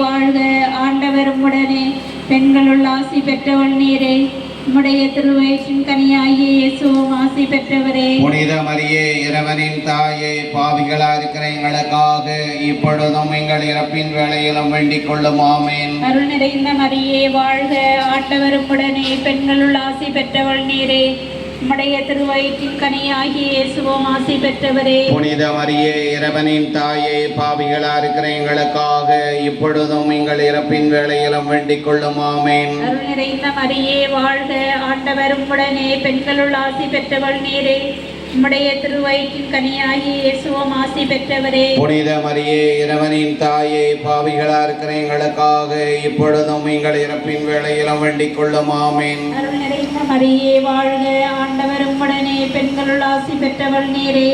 வாழ்க, ஆண்டவர் உம்முடனே, பெண்களுள் ஆசி பெற்றவள் நீரே. உம்முடைய திருவயிற்றின் கனியாகிய இயேசுவும் ஆசி பெற்றவரே. புனித மரியே, இறைவனின் தாயே, பாவிகளா இருக்கிற எங்களுக்காக இப்பொழுதும் எங்கள் இறப்பின் வேளையிலும் வேண்டிக் கொள்ளும். ஆமேன். அருள் நிறைந்த மரியே வாழ்க, ஆண்டவர் உம்முடனே, பெண்களுள் ஆசி பெற்றவள் நீரே. உம்முடைய திருவயிற்றின் கனியாகிய இயேசுவும் ஆசி பெற்றவரே. புனித மரியே, இறைவனின் தாயே, பாவிகளா இருக்கிற எங்களுக்காக இப்பொழுதும் எங்கள் இறப்பின் வேளையிலும் வேண்டிக் கொள்ளும். ஆமேன். அருள் நிறைந்த மரியே வாழ்க, ஆண்டவர் உம்முடனே, பெண்களுள் ஆசி பெற்றவள் நீரே. உம்முடைய திருவயிற்றின் கனியாகிய இயேசுவும் ஆசி பெற்றவரே. புனித மரியே, இறைவனின் தாயே, பாவிகளா இருக்கிற எங்களுக்காக இப்பொழுதும் எங்கள் இறப்பின் வேளையிலும் வேண்டிக் கொள்ளும். ஆமேன். அருள் நிறைந்த மரியே வாழ்க, ஆண்டவர் உம்முடனே, பெண்களுள் ஆசி பெற்றவள் நீரே.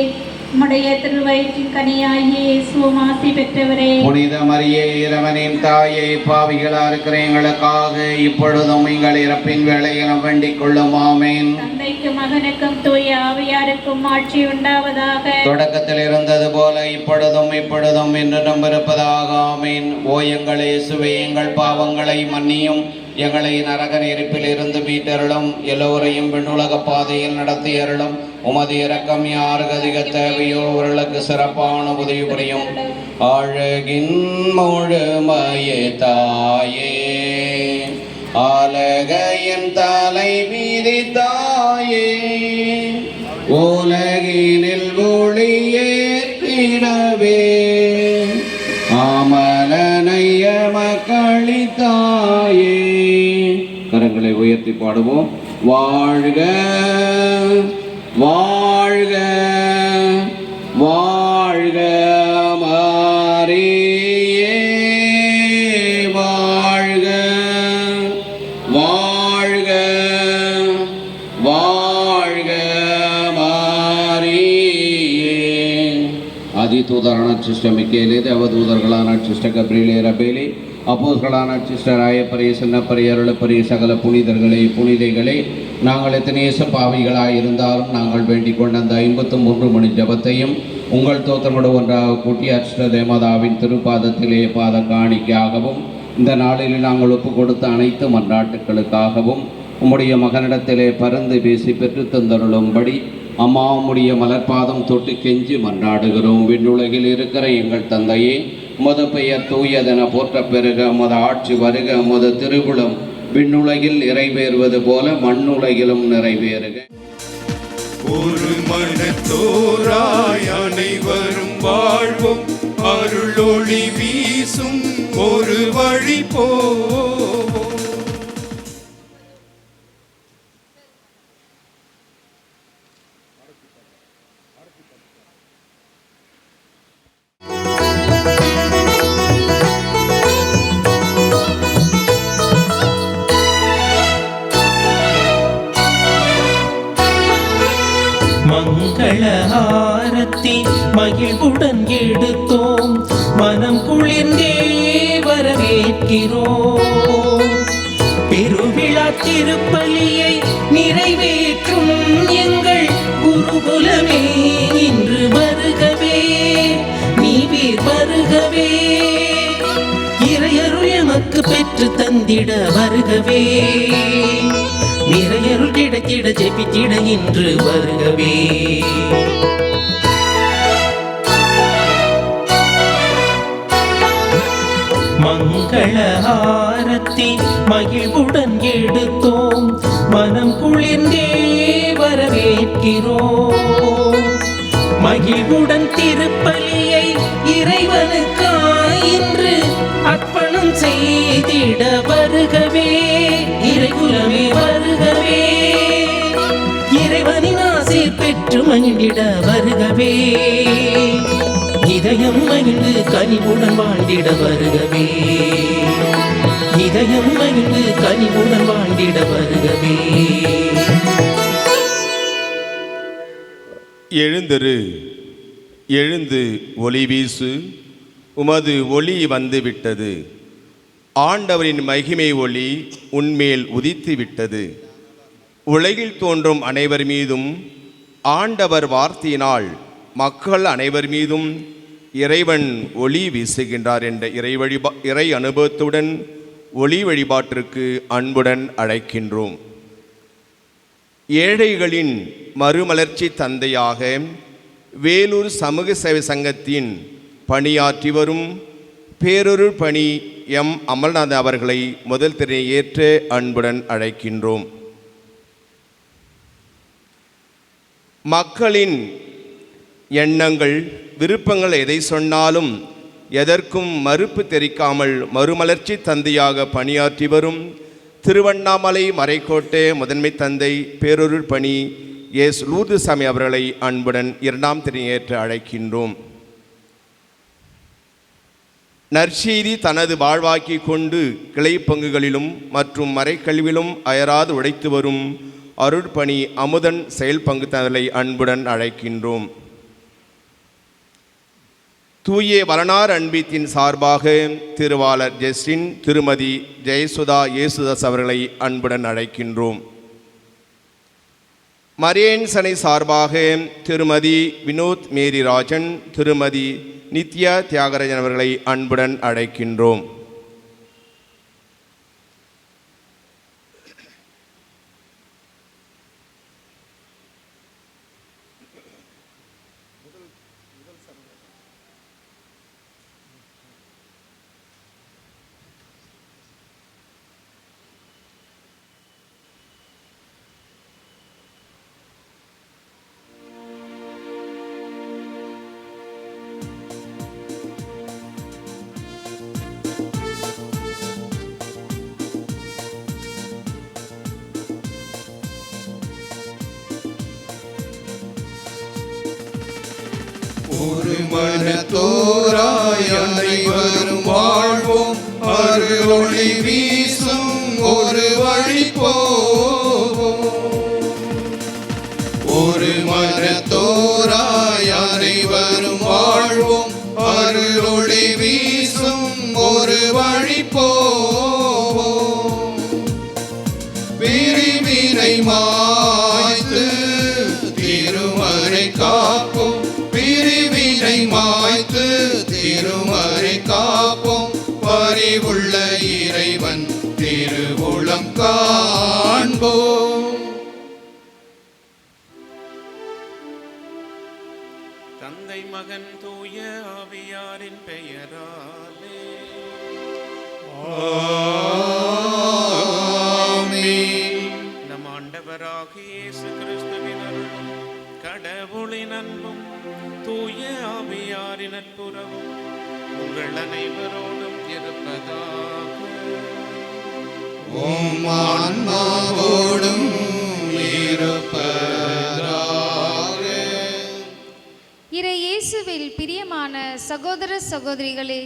உம்முடைய திருவயிற்றின் கனியாகிய இயேசுவும் ஆசி பெற்றவரே. புனித மரியே, இறைவனின் தாயே, பாவிகளா இருக்கிற எங்களுக்காக இப்பொழுதும் எங்கள் இறப்பின் வேளையிலும் வேண்டிக் கொள்ளும். ஆமேன். தந்தைக்கும் மகனுக்கும் தூய ஆவியாருக்கும் ஆட்சி உண்டாவதாக. தொடக்கத்தில் இருந்தது போல இப்பொழுதும் என்றும் இருப்பதாக. ஆமேன். ஓ எங்கள் இயேசுவே, எங்கள் பாவங்களை மன்னியும், எங்களை நரக நெருப்பில் இருந்து மீட்டருளும், எல்லோரையும் விண்ணுலக பாதையில் நடத்தி அருளும். உமது இரக்கம் யாருக்கு அதிக தேவையோ அவர்களுக்கு சிறப்பான உதவி புரியும். அழகின் முழுமையே தாயே, ஆலகையின் தலை மீதி தாயே, உலகினில் ஒளியேற்றிடவே ஆமலனைய மக்களித்தாயே. கரங்களை உயர்த்தி பாடுவோம். வாழ்க வாழ்க வாழ்க மரியே, வாழ்க வாழ்க வாழ்க மரியே. அதிதூதரான சிஸ்டர் மிக்கேலே, தேவதூதர்களான சிஸ்டர் கப்ரியேலே, ரபேலே, அப்போஸ்தலர்களான சிஸ்டர் ஆயப்பரிய, சின்னப்பரிய, அருளப்பரிய, சகல புனிதர்களே, புனிதைகளே, நாங்கள் எத்தனையேச பாவிகளாக இருந்தாலும் நாங்கள் வேண்டிக் கொண்ட அந்த 53 மணி ஜபத்தையும் உங்கள் தோற்றமோடு ஒன்றாக கூட்டி அஷ்ட தேவதாவின் திருப்பாதத்திலே பாத காணிக்கையாகவும் இந்த நாளில் நாங்கள் ஒப்பு கொடுத்த அனைத்து மன்றாட்டுகளுக்காகவும் உம்முடைய மகனிடத்திலே பருந்து பேசி பெற்று தந்தருளும்படி அம்மா உம்முடைய மலர்பாதம் தொட்டு கெஞ்சி மன்றாடுகிறோம். விண்ணுலகில் இருக்கிற எங்கள் தந்தையே, உமது பெயர் தூயதென போற்ற பெருக, உமது ஆட்சி வருக, உமது திருவுளம் விண்ணுலகில் நிறைவேறுவது போல மண்ணுலகிலும் நிறைவேறுக. ஒரு மனத்தோராய் அனைவரும் வாழ்வும், அருளொளி வீசும் ஒரு வழி போவோம். மங்களஹாரத்தி மகிழ்வுடன் எடுத்தோம், மனம் குளிர்ந்தே வரவேற்கிறோம். பெருவிழா திருப்பலியை நிறைவேற்றும் எங்கள் குருகுலமே, இன்று வருகவே நீவீர் வருகவே. இறையருள் எமக்கு பெற்று தந்திட வருகவே, நிறையருள் கிடைத்திட ஜெபித்திட இன்று வருகவே. மங்களஹாரத்தி மகிழ்வுடன் எடுத்தோம், மனம் குளிர்ந்தே வரவேற்கிறோம். மகிழ்வுடன் திருப்பலியை இறைவனுக்காய் இன்று அர்ப்பணம் செய்திட வருகவே, இறைகுலமே வருகவே. இறைவனின் ஆசீர் பெற்று மகிழ்ந்திட வருகவே, இதயம் மகிழ்ந்து கனிவுடன் வாழ்ந்திட வருகவே, இதயம் மகிழ்ந்து கனிவுடன் வாழ்ந்திட வருகவே. எழுந்திரு, எழுந்து ஒளி வீசு, உமது ஒளி வந்துவிட்டது. ஆண்டவரின் மகிமை ஒளி உன்மேல் உதித்து விட்டது. உலகில் தோன்றும் அனைவர் மீதும் ஆண்டவர் வார்த்தையினால் மக்கள் அனைவர் மீதும் இறைவன் ஒளி வீசுகின்றார் என்ற இறை அனுபவத்துடன் ஒளி வழிபாட்டிற்கு அன்புடன் அழைக்கின்றோம். ஏழைகளின் மறுமலர்ச்சி தந்தையாக வேலூர் சமூக சேவை சங்கத்தின் பணியாற்றி வரும் பேரொருள் பணி எம் அமல்நாதன் அவர்களை முதல் திரையை ஏற்ற அன்புடன் அழைக்கின்றோம். மக்களின் எண்ணங்கள் விருப்பங்கள் எதை சொன்னாலும் எதற்கும் மறுப்பு தெரிவிக்காமல் மறுமலர்ச்சி தந்தையாக பணியாற்றி வரும் திருவண்ணாமலை மறைக்கோட்டை முதன்மை தந்தை பேரொருள் பணி எஸ் லூர்து சாமி அவர்களை அன்புடன் இரண்டாம் திரையேற்ற அழைக்கின்றோம். நற்செய்தி தனது வாழ்வாக்கி கொண்டு கிளை பங்குகளிலும் மற்றும் மறைக்கல்விலும் அயராது உழைத்து வரும் அருட்பணி அமுதன் செயல் பங்கு தந்தை அன்புடன் அழைக்கின்றோம். தூய வளனார் அன்பித்தின் சார்பாக திருவாளர் ஜெஸ்டின் திருமதி ஜெயசுதா இயேசுதாஸ் அவர்களை அன்புடன் அழைக்கின்றோம். மரியன் சனை சார்பாக திருமதி வினோத் மேரி ராஜன் திருமதி நித்யா தியாகராஜன் அவர்களை அன்புடன் அழைக்கின்றோம். ஒரு மனத்தோராய் அனைவரும் வாழ்வோம், அருளொளி வீசும் ஒரு வழி போவோம். ஒரு மனத்தோராய் அனைவரும் வாழ்வோம், அருளொளி வீசும் ஒரு வழி போவோம். பிரிவினை மாய்த்து திருமறை காப்போம், பிரிவினை மாய்த்து திருமறை காப்போம். பரிவுள்ள இறைவன் திருவுளம் காண்போம். தந்தை மகன் தூய ஆவியாரின் பெயராலே ஆமென். நம் ஆண்டவராகிய இயேசு கிறிஸ்துவின் அருளும் கடவுளின் அன்பும் தூய ஆவியாரின் நட்புறவும் உங்கள் அனைவரோடும் இருப்பதாக. உம் ஆன்மாவோடும் இருப்பதாக. இறை இயேசுவில் பிரியமான சகோதர சகோதரிகளே,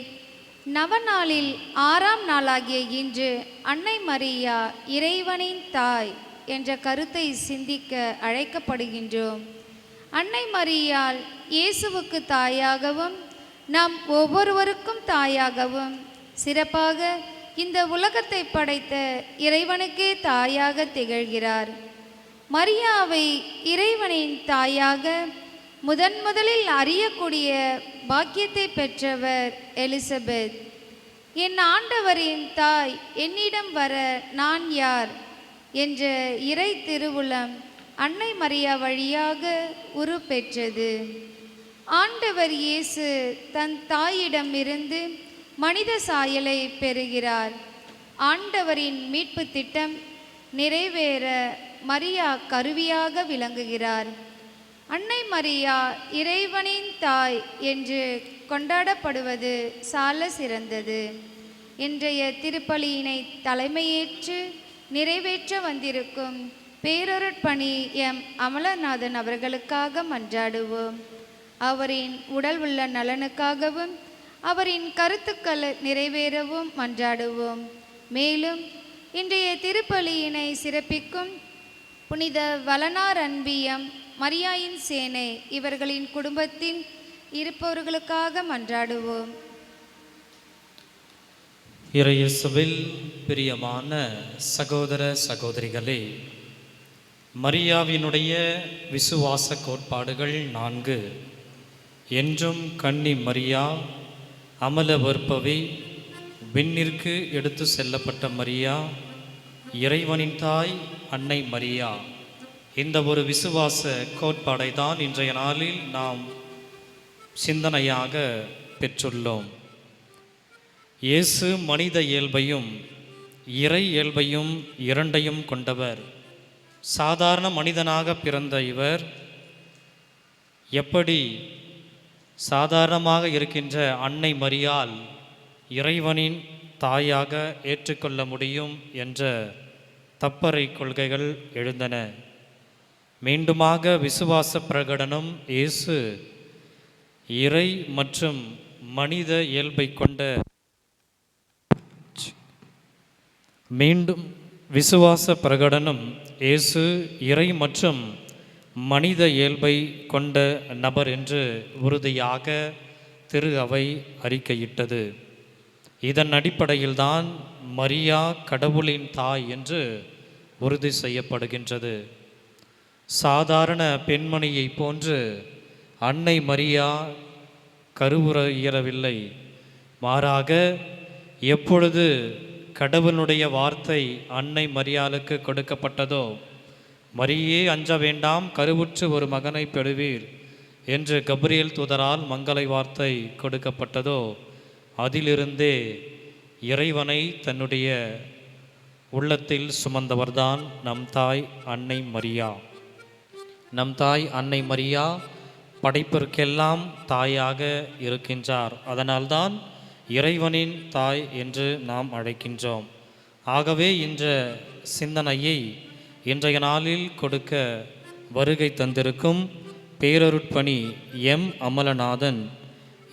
நவநாளில் 6ஆம் நாளாகிய இன்று அன்னை மரியா இறைவனின் தாய் என்ற கருத்தை சிந்திக்க அழைக்கப்படுகின்றோம். அன்னை மரியாள் இயேசுவுக்கு தாயாகவும் நம் ஒவ்வொருவருக்கும் தாயாகவும் சிறப்பாக இந்த உலகத்தை படைத்த இறைவனுக்கே தாயாக திகழ்கிறார். மரியாவை இறைவனின் தாயாக முதலில் அறியக்கூடிய பாக்கியத்தை பெற்றவர் எலிசபெத். என் ஆண்டவரின் தாய் என்னிடம் வர நான் யார் என்ற இறை திருவுளம் அன்னை மரியா வழியாக உருப்பெற்றது. ஆண்டவர் இயேசு தன் தாயிடமிருந்து மனித சாயலை பெறுகிறார். ஆண்டவரின் மீட்பு திட்டம் நிறைவேற மரியா கருவியாக விளங்குகிறார். அன்னை மரியா இறைவனின் தாய் என்று கொண்டாடப்படுவது சால சிறந்தது. இன்றைய திருப்பலியினை தலைமையேற்று நிறைவேற்ற வந்திருக்கும் பேரொருட்பணி எம் அமலநாதன் அவர்களுக்காக மன்றாடுவோம். அவரின் உடல் உள்ள நலனுக்காகவும் அவரின் கருத்துக்கள் நிறைவேறவும் மன்றாடுவோம். மேலும் இன்றைய திருப்பலியினை சிறப்பிக்கும் புனித வளனார் அன்பியம் மரியாயின் சேனை இவர்களின் குடும்பத்தில் இருப்பவர்களுக்காக மன்றாடுவோம். இறையேசுவில் பிரியமான சகோதர சகோதரிகளே, மரியாவினுடைய விசுவாச கோட்பாடுகள் 4. என்றும் கன்னி மரியா, அமல வற்பவி, விண்ணிற்கு எடுத்து செல்லப்பட்ட மரியா, இறைவனின் தாய் அன்னை மரியா, இந்த ஒரு விசுவாச கோட்பாடை தான் இன்றைய நாளில் நாம் சிந்தனையாக பெற்றுள்ளோம். இயேசு மனித இயல்பையும் இறை இயல்பையும் இரண்டையும் கொண்டவர். சாதாரண மனிதனாக பிறந்த இவர் எப்படி சாதாரணமாக இருக்கின்ற அன்னை மரியாள் இறைவனின் தாயாக ஏற்றுக்கொள்ள முடியும் என்ற தப்பறை கொள்கைகள் எழுந்தன. மீண்டுமாக விசுவாச பிரகடனம் இயேசு இறை மற்றும் மனித இயல்பை கொண்ட விசுவாச பிரகடனம் இயேசு இறை மற்றும் மனித இயல்பை கொண்ட நபர் என்று உறுதியாக திரு அவை அறிக்கையிட்டது. இதன் அடிப்படையில்தான் மரியா கடவுளின் தாய் என்று உறுதி செய்யப்படுகின்றது. சாதாரண பெண்மணியை போன்று அன்னை மரியா கருவுற இயலவில்லை. மாறாக எப்பொழுது கடவுளுடைய வார்த்தை அன்னை மரியாளுக்கு கொடுக்கப்பட்டதோ, மரியே அஞ்ச வேண்டாம், கருவுற்று ஒரு மகனை பெறுவீர் என்று கப்ரியேல் தூதரால் மங்களை வார்த்தை கொடுக்கப்பட்டதோ, அதிலிருந்தே இறைவனை தன்னுடைய உள்ளத்தில் சுமந்தவர்தான் நம் தாய் அன்னை மரியா. நம் தாய் அன்னை மரியா படைப்பிற்கெல்லாம் தாயாக இருக்கின்றார். அதனால்தான் இறைவனின் தாய் என்று நாம் அழைக்கின்றோம். ஆகவே இந்த சிந்தனையை இன்றைய நாளில் கொடுக்க வருகை தந்திருக்கும் பேரருட்பணி எம் அமலநாதன்,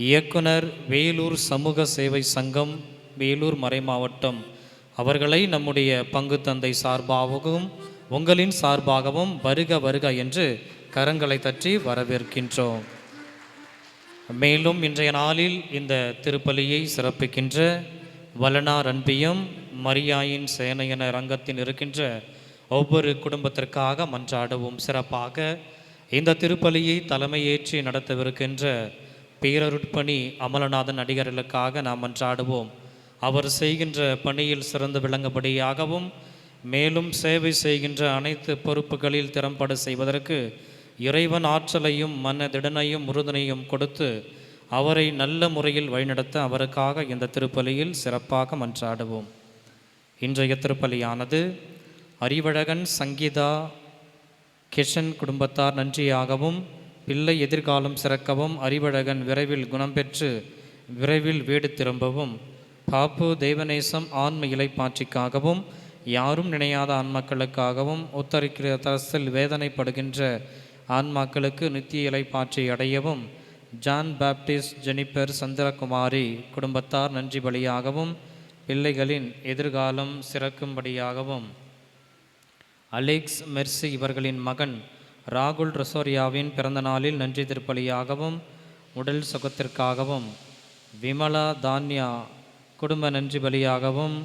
இயக்குனர், வேலூர் சமூக சேவை சங்கம், வேலூர் மறைமாவட்டம் அவர்களை நம்முடைய பங்கு தந்தை சார்பாகவும் உங்களின் சார்பாகவும் வருக வருக என்று கரங்களை தட்டி வரவேற்கின்றோம். மேலும் இன்றைய நாளில் இந்த திருப்பலியை சிறப்பிக்கின்ற வளனார் அன்பியம் மரியாயின் சேனையன ரங்கத்தில் இருக்கின்ற ஒவ்வொரு குடும்பத்திற்காக மன்றாடுவோம். சிறப்பாக இந்த திருப்பலியை தலைமையேற்றி நடத்தவிருக்கின்ற பேரருட்பணி அமலநாதன் அடிகர்களுக்காக நாம் மன்றாடுவோம். அவர் செய்கின்ற பணியில் சிறந்து விளங்கும்படியாகவும், மேலும் சேவை செய்கின்ற அனைத்து பொறுப்புகளில் திறம்பட செய்வதற்கு இறைவன் ஆற்றலையும் மனதிடனையும் உறுதுணையும் கொடுத்து அவரை நல்ல முறையில் வழிநடத்த அவருக்காக இந்த திருப்பலியில் சிறப்பாக மன்றாடுவோம். இன்றைய திருப்பலியானது அறிவழகன் சங்கீதா கிஷன் குடும்பத்தார் நன்றியாகவும், பிள்ளை எதிர்காலம் சிறக்கவும், அறிவழகன் விரைவில் குணம் பெற்று விரைவில் வீடு திரும்பவும், பாப்பு தெய்வநேசம் ஆன்ம இலைப்பாட்சிக்காகவும், யாரும் நினையாத ஆன்மாக்களுக்காகவும், உத்தரிக்கிற தரசில் வேதனைப்படுகின்ற ஆன்மாக்களுக்கு நித்திய இலைப்பாற்றி அடையவும், ஜான் பாப்டிஸ்ட் ஜெனிபர் சந்திரகுமாரி குடும்பத்தார் நன்றி பலியாகவும், பிள்ளைகளின் எதிர்காலம் சிறக்கும்படியாகவும், அலெக்ஸ் மெர்சி இவர்களின் மகன் ராகுல் ரசோரியாவின் பிறந்த நாளில் நன்றி திருப்பலியாகவும், உடல் சுகத்திற்காகவும், விமலா தான்யா குடும்ப நன்றி பலியாகவும்,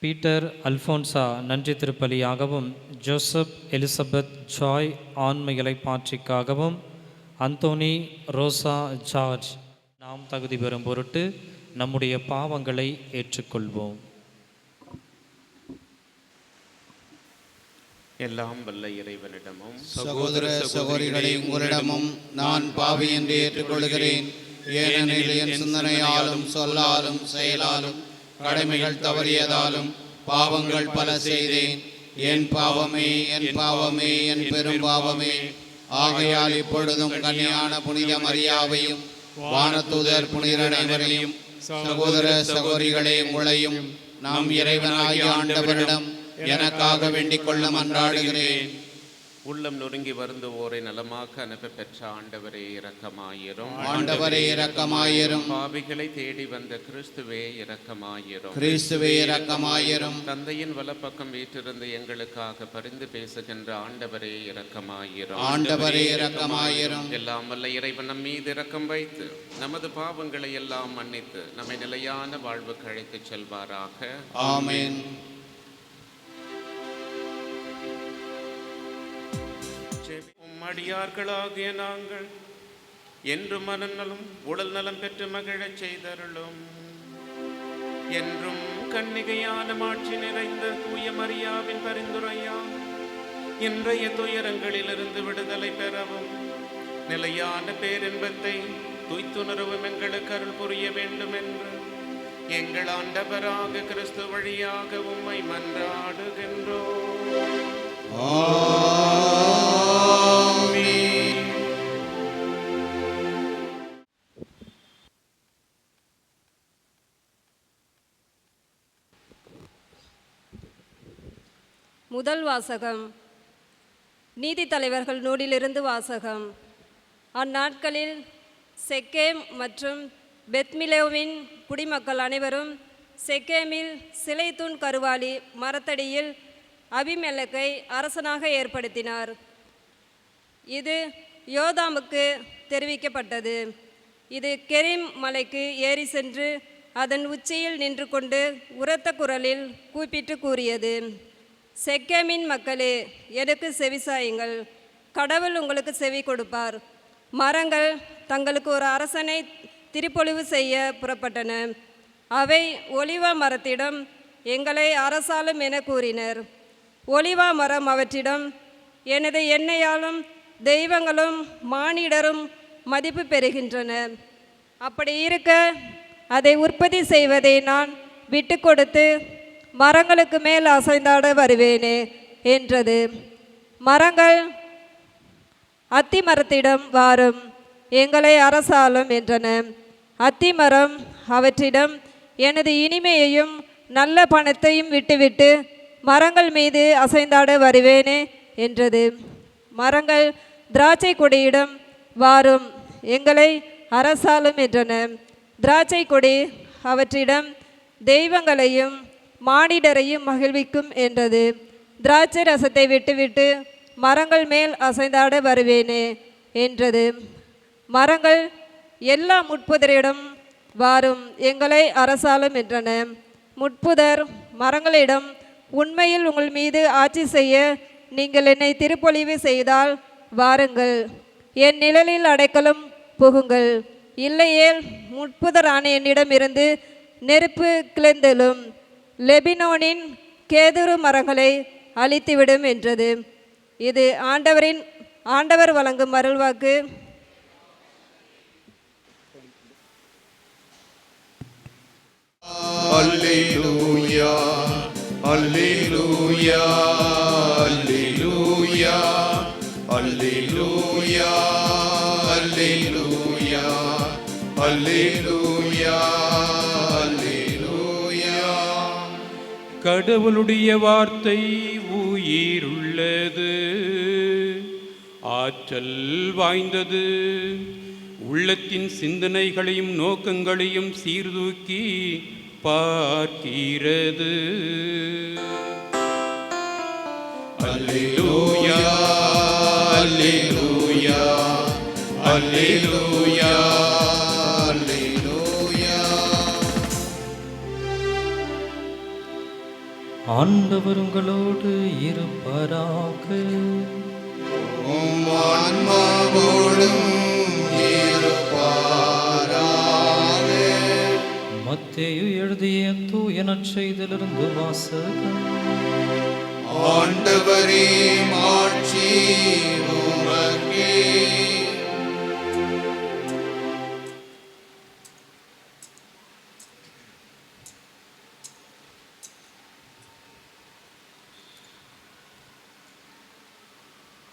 பீட்டர் அல்ஃபோன்சா நன்றி திருப்பலியாகவும், ஜோசப் எலிசபெத் ஜாய் ஆன்ம இலைப்பாற்றிக்காகவும், அந்தோனி ரோசா ஜார்ஜ் நாம் தகுதி பெறும் பொருட்டு நம்முடைய பாவங்களை ஏற்றுக்கொள்வோம். எல்லாம் வல்ல இறைவனிடமும் சகோதர சகோதரிகளை உங்களிடமும் நான் பாவி என்று ஏற்றுக்கொள்கிறேன். ஏனெனில் என் சிந்தனையாலும் சொல்லாலும் செயலாலும் கடமைகள் தவறியதாலும் பாவங்கள் பல செய்தேன். என் பாவமே, என் பாவமே, என் பெரும் பாவமே. ஆகையால் இப்பொழுதும் கன்னியான புனித மரியாவையும் வானதூதர் புனிதர் அனைவரையும் சகோதர சகோதரிகளே உங்களையும் நாம் இறைவனாகிய ஆண்டவரிடம் எனக்காக வேண்டிக் கொள்ள மன்றாடுகிறேன். உள்ளம் நொறுங்கி வருந்துவோரை நலமாக்க அனுப்ப பெற்ற ஆண்டவரே இரக்கமாயிரும். ஆண்டவரே இரக்கமாயிரும். பாவிகளை தேடி வந்த கிறிஸ்துவே இரக்கமாயிரும். கிறிஸ்துவே இரக்கமாயிரும். தந்தையின் வலப்பக்கம் வீற்றிருந்து எங்களுக்காக பரிந்து பேசுகின்ற ஆண்டவரே இரக்கமாயிரும். ஆண்டவரே இரக்கமாயிரும். எல்லாம் வல்ல இறைவன் நம் மீது இரக்கம் வைத்து நமது பாவங்களை எல்லாம் மன்னித்து நம்மை நிலையான வாழ்வுக்கு அழைத்துச் செல்வாராக. ஆமென். அடியார்களாகிய நாங்கள் என்றும் மனநலம் உடல் நலம் பெற்று மகிழச் செய்தருளும். என்றும் கன்னிகையான மாட்சி நிறைந்த தூய மரியாவின் பரிந்துரையால் இன்றைய துயரங்களிலிருந்து விடுதலை பெறவும் நிலையான பேரின்பத்தை துய்த்துணர்வும் எங்களுக்கு அருள் புரிய வேண்டும் என்று எங்கள் ஆண்டவராக கிறிஸ்து வழியாக உம்மை மன்றாடுகின்றோம். ஆமென். முதல் வாசகம் நீதித்தலைவர்கள் நூலிலிருந்து வாசகம். அந்நாட்களில் செக்கேம் மற்றும் பெத்மிலேவின் குடிமக்கள் அனைவரும் செக்கேமில் சிலை தூண் கருவாலி மரத்தடியில் அபிமெலக்கை அரசனாக ஏற்படுத்தினார். இது யோதாமுக்கு தெரிவிக்கப்பட்டது. இது கெரிம் மலைக்கு ஏறி சென்று அதன் உச்சியில் நின்று கொண்டு உரத்த குரலில் கூப்பிட்டு கூறியது, செக்கேமின் மக்களே, எனக்கு செவிசாயுங்கள், கடவுள் உங்களுக்கு செவி கொடுப்பார். மரங்கள் தங்களுக்கு ஒரு அரசனை திருப்பொழிவு செய்ய புறப்பட்டன. அவை ஒலிவா மரத்திடம், எங்களை அரசாலும் என கூறினர். ஒலிவா மரம் அவற்றிடம், எனது எண்ணெயாலும் தெய்வங்களும் மானிடரும் மதிப்பு பெறுகின்றன. அப்படி இருக்க அதை உற்பத்தி செய்வதை நான் விட்டு கொடுத்து மரங்களுக்கு மேல் அசைந்தாட வருவேனே என்றது. மரங்கள் அத்தி மரத்திடம், வாரும், எங்களை அரசாலும் என்றன. அத்தி மரம் அவற்றிடம், எனது இனிமையையும் நல்ல பணத்தையும் விட்டுவிட்டு மரங்கள் மீது அசைந்தாட வருவேனே என்றது. மரங்கள் திராட்சை கொடியிடம், வாரும், எங்களை அரசாலும் என்றன. திராட்சை கொடி அவற்றிடம், தெய்வங்களையும் மானிடரையும் மகிழ்விக்கும் என்றது. திராட்சை ரசத்தை விட்டுவிட்டு மரங்கள் மேல் அசைந்தாட வருவேனே என்றது. மரங்கள் எல்லா முட்புதரிடம், வாரும், எங்களை அரசாலும் என்றன. முட்புதர் மரங்களிடம், உண்மையில் உங்கள் மீது ஆட்சி செய்ய நீங்கள் என்னை திருப்பொழிவு செய்தால் வாருங்கள், என் நிழலில் அடைக்கலும் புகுங்கள். இல்லையேல் முட்புதரான என்னிடமிருந்து நெருப்பு கிளந்தெழும், லெபினோனின் கேதுரு மரங்களை அழித்துவிடும் என்றது. இது ஆண்டவர் வழங்கும் அருள்வாக்கு. அல்லேலூயா, அல்லேலூயா, அல்லேலூயா, அல்லேலூயா, அல்லேலூயா, அல்லேலூயா, அல்லேலூயா. கடவுளுடைய வார்த்தை உயிருள்ளது, ஆற்றல் வாய்ந்தது, உள்ளத்தின் சிந்தனைகளையும் நோக்கங்களையும் சீர்தூக்கி பார்க்கிறது. அல்லேலூயா, அல்லேலூயா, அல்லேலூயா, அல்லேலூயா. ஆண்டவர் உங்களோடு இருப்பாராக. உம் ஆன்மாவோடும் இருப்பாராக. மத்தேயு எழுதிய தூய நற்செய்தியிலிருந்து வாசகம். ஆண்டவரே, மாட்சி உமக்கே.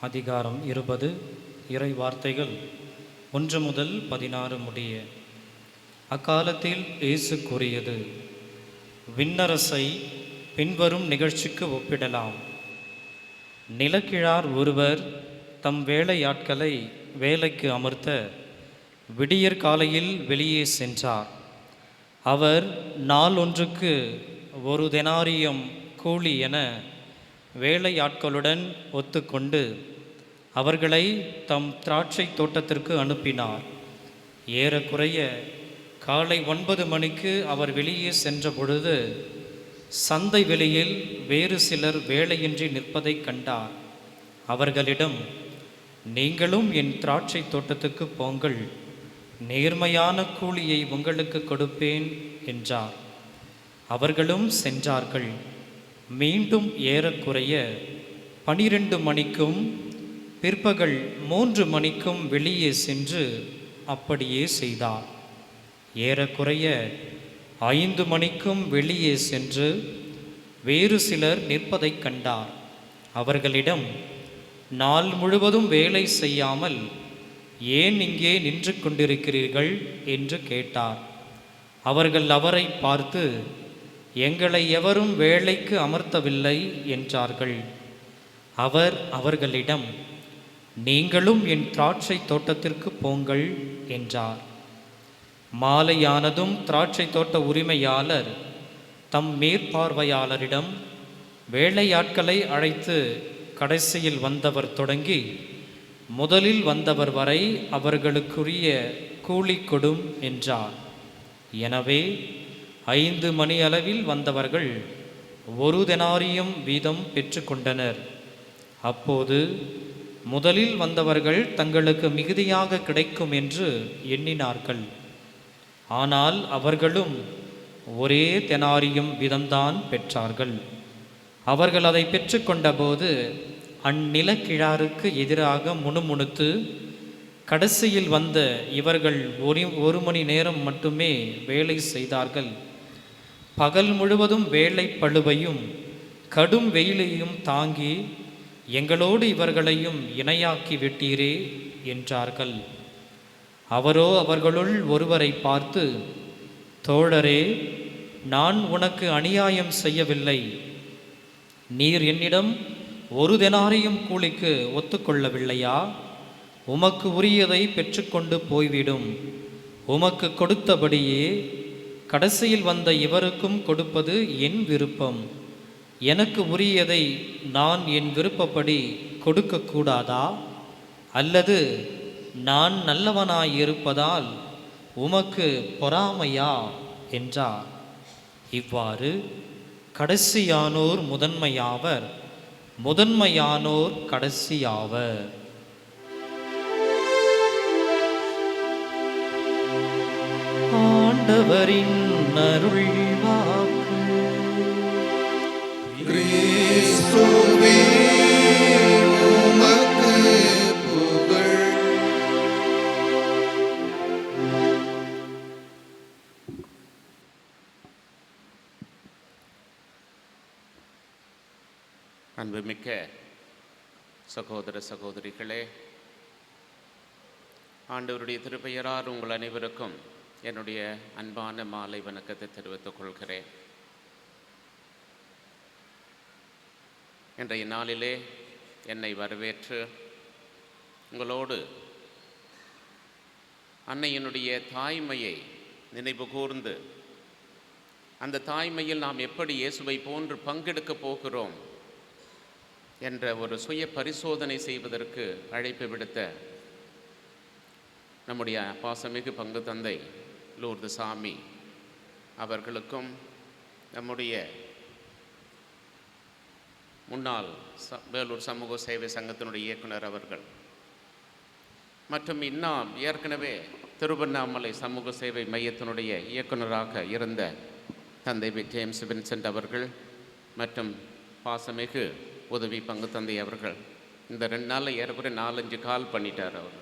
அதிகாரம் 20. இறை வார்த்தைகள் 1 முதல் 16 முடிய. அக்காலத்தில் இயேசு கூறியது, விண்ணரசை பின்வரும் நிகழ்ச்சிக்கு ஒப்பிடலாம். நிலக்கிழார் ஒருவர் தம் வேலையாட்களை வேலைக்கு அமர்த்த விடியற் காலையில் வெளியே சென்றார். அவர் நாள் ஒன்றுக்கு 1 தெனாரியம் கூலி என வேலையாட்களுடன் ஒத்துக்கொண்டு அவர்களை தம் திராட்சை தோட்டத்திற்கு அனுப்பினார். ஏறக்குறைய காலை 9 மணிக்கு அவர் வெளியே சென்ற பொழுது சந்தை வெளியில் வேறு சிலர் வேலையின்றி நிற்பதை கண்டார். அவர்களிடம், நீங்களும் என் திராட்சை தோட்டத்துக்கு போங்கள், நேர்மையான கூலியை உங்களுக்கு கொடுப்பேன் என்றார். அவர்களும் சென்றார்கள். மீண்டும் ஏறக்குறைய 12 மணிக்கும் பிற்பகல் 3 மணிக்கும் வெளியே சென்று அப்படியே செய்தார். ஏறக்குறைய 5 மணிக்கும் வெளியே சென்று வேறு சிலர் நிற்பதைக் கண்டார். அவர்களிடம், நாள் முழுவதும் வேலை செய்யாமல் ஏன் இங்கே நின்று கொண்டிருக்கிறீர்கள் என்று கேட்டார். அவர்கள் அவரை பார்த்து, எங்களை எவரும் வேலைக்கு அமர்த்தவில்லை என்றார்கள். அவர் அவர்களிடம், நீங்களும் என் திராட்சை தோட்டத்திற்கு போங்கள் என்றார். மாலையானதும் திராட்சை தோட்ட உரிமையாளர் தம் மேற்பார்வையாளரிடம் வேலையாட்களை அழைத்து கடைசியில் வந்தவர் தொடங்கி முதலில் வந்தவர் வரை அவர்களுக்குரிய கூலி கொடும் என்றார். எனவே 5 மணி அளவில் வந்தவர்கள் 1 தெனாரியம் வீதம் பெற்றுக்கொண்டனர். அப்போது முதலில் வந்தவர்கள் தங்களுக்கு மிகுதியாக கிடைக்கும் என்று எண்ணினார்கள். ஆனால் அவர்களும் ஒரே தெனாரியம் வீதம்தான் பெற்றார்கள். அவர்கள் அதை பெற்றுக்கொண்டபோது அந்நிலக்கிழாருக்கு எதிராக முணுமுணுத்து, கடைசியில் வந்த இவர்கள் 1 மணி நேரம் மட்டுமே வேலை செய்தார்கள். பகல் முழுவதும் வேலை பளுவையும் கடும் வெயிலையும் தாங்கி எங்களோடு இவர்களையும் இணையாக்கி விட்டீரே என்றார்கள். அவரோ அவர்களுள் ஒருவரை பார்த்து, தோழரே, நான் உனக்கு அநியாயம் செய்யவில்லை. நீர் என்னிடம் 1 தெனாரியம் கூலிக்கு ஒத்துக்கொள்ளவில்லையா? உமக்கு உரியதை பெற்றுக்கொண்டு போய்விடும். உமக்கு கொடுத்தபடியே கடைசியில் வந்த இவருக்கும் கொடுப்பது என் விருப்பம். எனக்கு உரியதை நான் என் விருப்பப்படி கொடுக்கக்கூடாதா? அல்லது நான் நல்லவனாயிருப்பதால் உமக்கு பொறாமையா என்றார். இவ்வாறு கடைசியானோர் முதன்மையாவர், முதன்மையானோர் கடைசியாவர். ஆண்டவரின் அருள்வாக்கு. கிறிஸ்துவே உமக்கு புகழ். அன்புமிக்க சகோதர சகோதரிகளே, ஆண்டவருடைய திருப்பெயரால் உங்கள் அனைவருக்கும் என்னுடைய அன்பான மாலை வணக்கத்தை தெரிவித்துக் கொள்கிறேன். இன்றைய நாளிலே என்னை வரவேற்று உங்களோடு அன்னையினுடைய தாய்மையை நினைவு கூர்ந்து, அந்த தாய்மையில் நாம் எப்படி இயேசுவை போன்று பங்கெடுக்கப் போகிறோம் என்ற ஒரு சுய பரிசோதனை செய்வதற்கு அழைப்பு விடுத்த நம்முடைய பாசமிகு பங்கு தந்தை லூர்து சாமி அவர்களுக்கும், நம்முடைய முன்னாள் வேலூர் சமூக சேவை சங்கத்தினுடைய இயக்குனர் அவர்கள், மற்றும் இன்னும் ஏற்கனவே திருவண்ணாமலை சமூக சேவை மையத்தினுடைய இயக்குனராக இருந்த தந்தை ஜேம்ஸ் வின்சென்ட் அவர்கள், மற்றும் பாசமிகு உதவி பங்கு தந்தை அவர்கள், இந்த 2 நாளில் ஏறக்குறைய 4-5 கால் பண்ணிட்டார். அவர்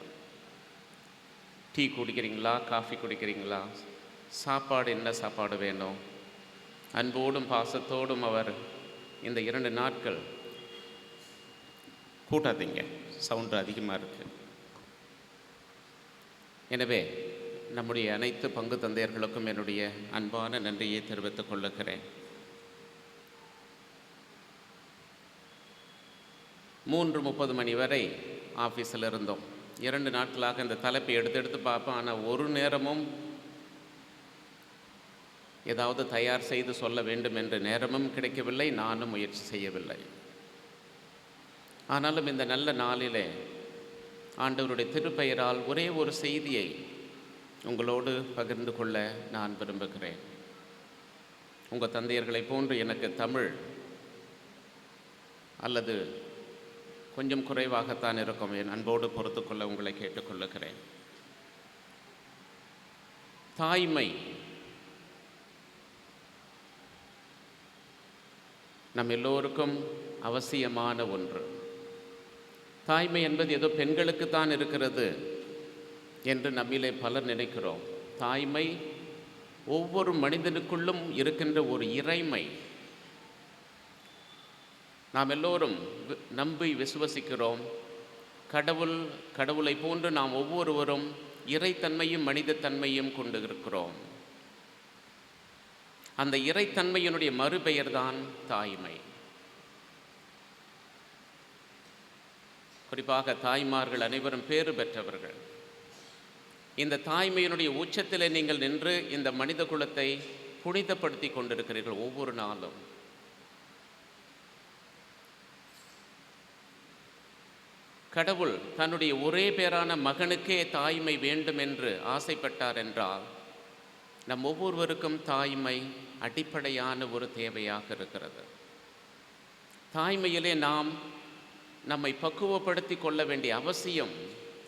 டீ குடிக்கிறீங்களா, காஃபி குடிக்கிறீங்களா, சாப்பாடு என்ன சாப்பாடு வேணும், அன்போடும் பாசத்தோடும் அவர் இந்த 2 நாட்கள், கூட்டாதீங்க சவுண்டு அதிகமாக இருக்குது. எனவே நம்முடைய அனைத்து பங்கு தந்தையர்களுக்கும் என்னுடைய அன்பான நன்றியை தெரிவித்துக் கொள்ளுகிறேன். 3:30 மணி வரை ஆஃபீஸில் இருந்தோம். 2 நாட்களாக இந்த தலைப்பை எடுத்து பார்ப்பேன். ஆனால் ஒரு நேரமும் ஏதாவது தயார் செய்து சொல்ல வேண்டும் என்ற நேரமும் கிடைக்கவில்லை, நானும் முயற்சி செய்யவில்லை. ஆனாலும் இந்த நல்ல நாளிலே ஆண்டவருடைய திருப்பெயரால் ஒரே ஒரு செய்தியை உங்களோடு பகிர்ந்து கொள்ள நான் விரும்புகிறேன். உங்கள் தந்தையர்களை போன்று எனக்கு தமிழ் அல்லது கொஞ்சம் குறைவாகத்தான் இருக்கும். என் அன்போடு பொறுத்துக்கொள்ள உங்களை கேட்டுக்கொள்ளுகிறேன். தாய்மை நம் எல்லோருக்கும் அவசியமான ஒன்று. தாய்மை என்பது ஏதோ பெண்களுக்குத்தான் இருக்கிறது என்று நம்மிலே பலர் நினைக்கிறோம். தாய்மை ஒவ்வொரு மனிதனுக்குள்ளும் இருக்கின்ற ஒரு இறைமை. நாம் எல்லோரும் நம்பி விசுவசிக்கிறோம். கடவுளை போன்று நாம் ஒவ்வொருவரும் இறைத்தன்மையும் மனிதத்தன்மையும் கொண்டு இருக்கிறோம். அந்த இறைத்தன்மையினுடைய மறுபெயர்தான் தாய்மை. குறிப்பாக தாய்மார்கள் அனைவரும் பேறு பெற்றவர்கள். இந்த தாய்மையினுடைய உச்சத்தில் நீங்கள் நின்று இந்த மனித குலத்தை புனிதப்படுத்தி கொண்டிருக்கிறீர்கள் ஒவ்வொரு நாளும். கடவுள் தன்னுடைய ஒரே பேரான மகனுக்கே தாய்மை வேண்டும் என்று ஆசைப்பட்டார் என்றால் நம் ஒவ்வொருவருக்கும் தாய்மை அடிப்படையான ஒரு தேவையாக இருக்கிறது. தாய்மையிலே நாம் நம்மை பக்குவப்படுத்தி கொள்ள வேண்டிய அவசியம்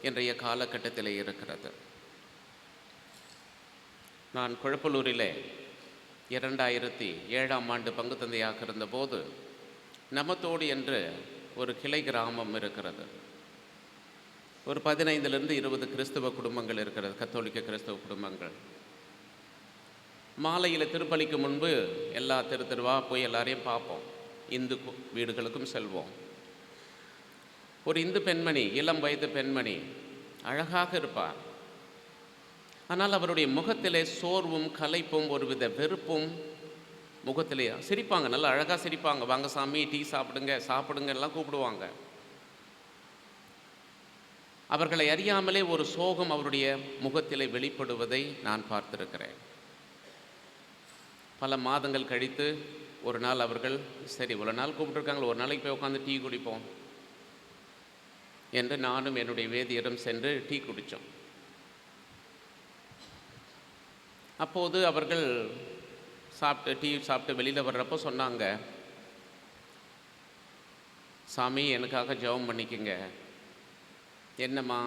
இன்றைய காலகட்டத்திலே இருக்கிறது. நான் குழப்பலூரிலே 2007 பங்கு தந்தையாக இருந்தபோது நமத்தோடு என்று ஒரு கிளை கிராமம் இருக்கிறது. ஒரு 15 to 20 கிறிஸ்தவ குடும்பங்கள் இருக்கிறது, கத்தோலிக்க கிறிஸ்தவ குடும்பங்கள். மாலையில் திருப்பலிக்கு முன்பு எல்லா தெருவாக போய் எல்லாரையும் பார்ப்போம். இந்து வீடுகளுக்கும் செல்வோம். ஒரு இந்து பெண்மணி, இளம் வயது பெண்மணி, அழகாக இருப்பார். ஆனால் அவருடைய முகத்திலே சோர்வும் களைப்பும் ஒருவித வெறுப்பும் முகத்திலே. சிரிப்பாங்க, நல்லா அழகாக சிரிப்பாங்க. வாங்க சாமி, டீ சாப்பிடுங்க எல்லாம் கூப்பிடுவாங்க. அவர்களை அறியாமலே ஒரு சோகம் அவருடைய முகத்திலே வெளிப்படுவதை நான் பார்த்திருக்கிறேன். பல மாதங்கள் கழித்து ஒரு நாள் அவர்கள், சரி இவ்வளோ நாள் கூப்பிட்டுருக்காங்களோ, ஒரு நாளைக்கு போய் உட்காந்து டீ குடிப்போம் என்று நானும் என்னுடைய வேதியரும் சென்று டீ குடித்தோம். அப்போது அவர்கள் டீ சாப்பிட்டு வெளியில் வர்றப்போ சொன்னாங்க, சாமி எனக்காக ஜெபம் பண்ணிக்கங்க. என்னம்மா,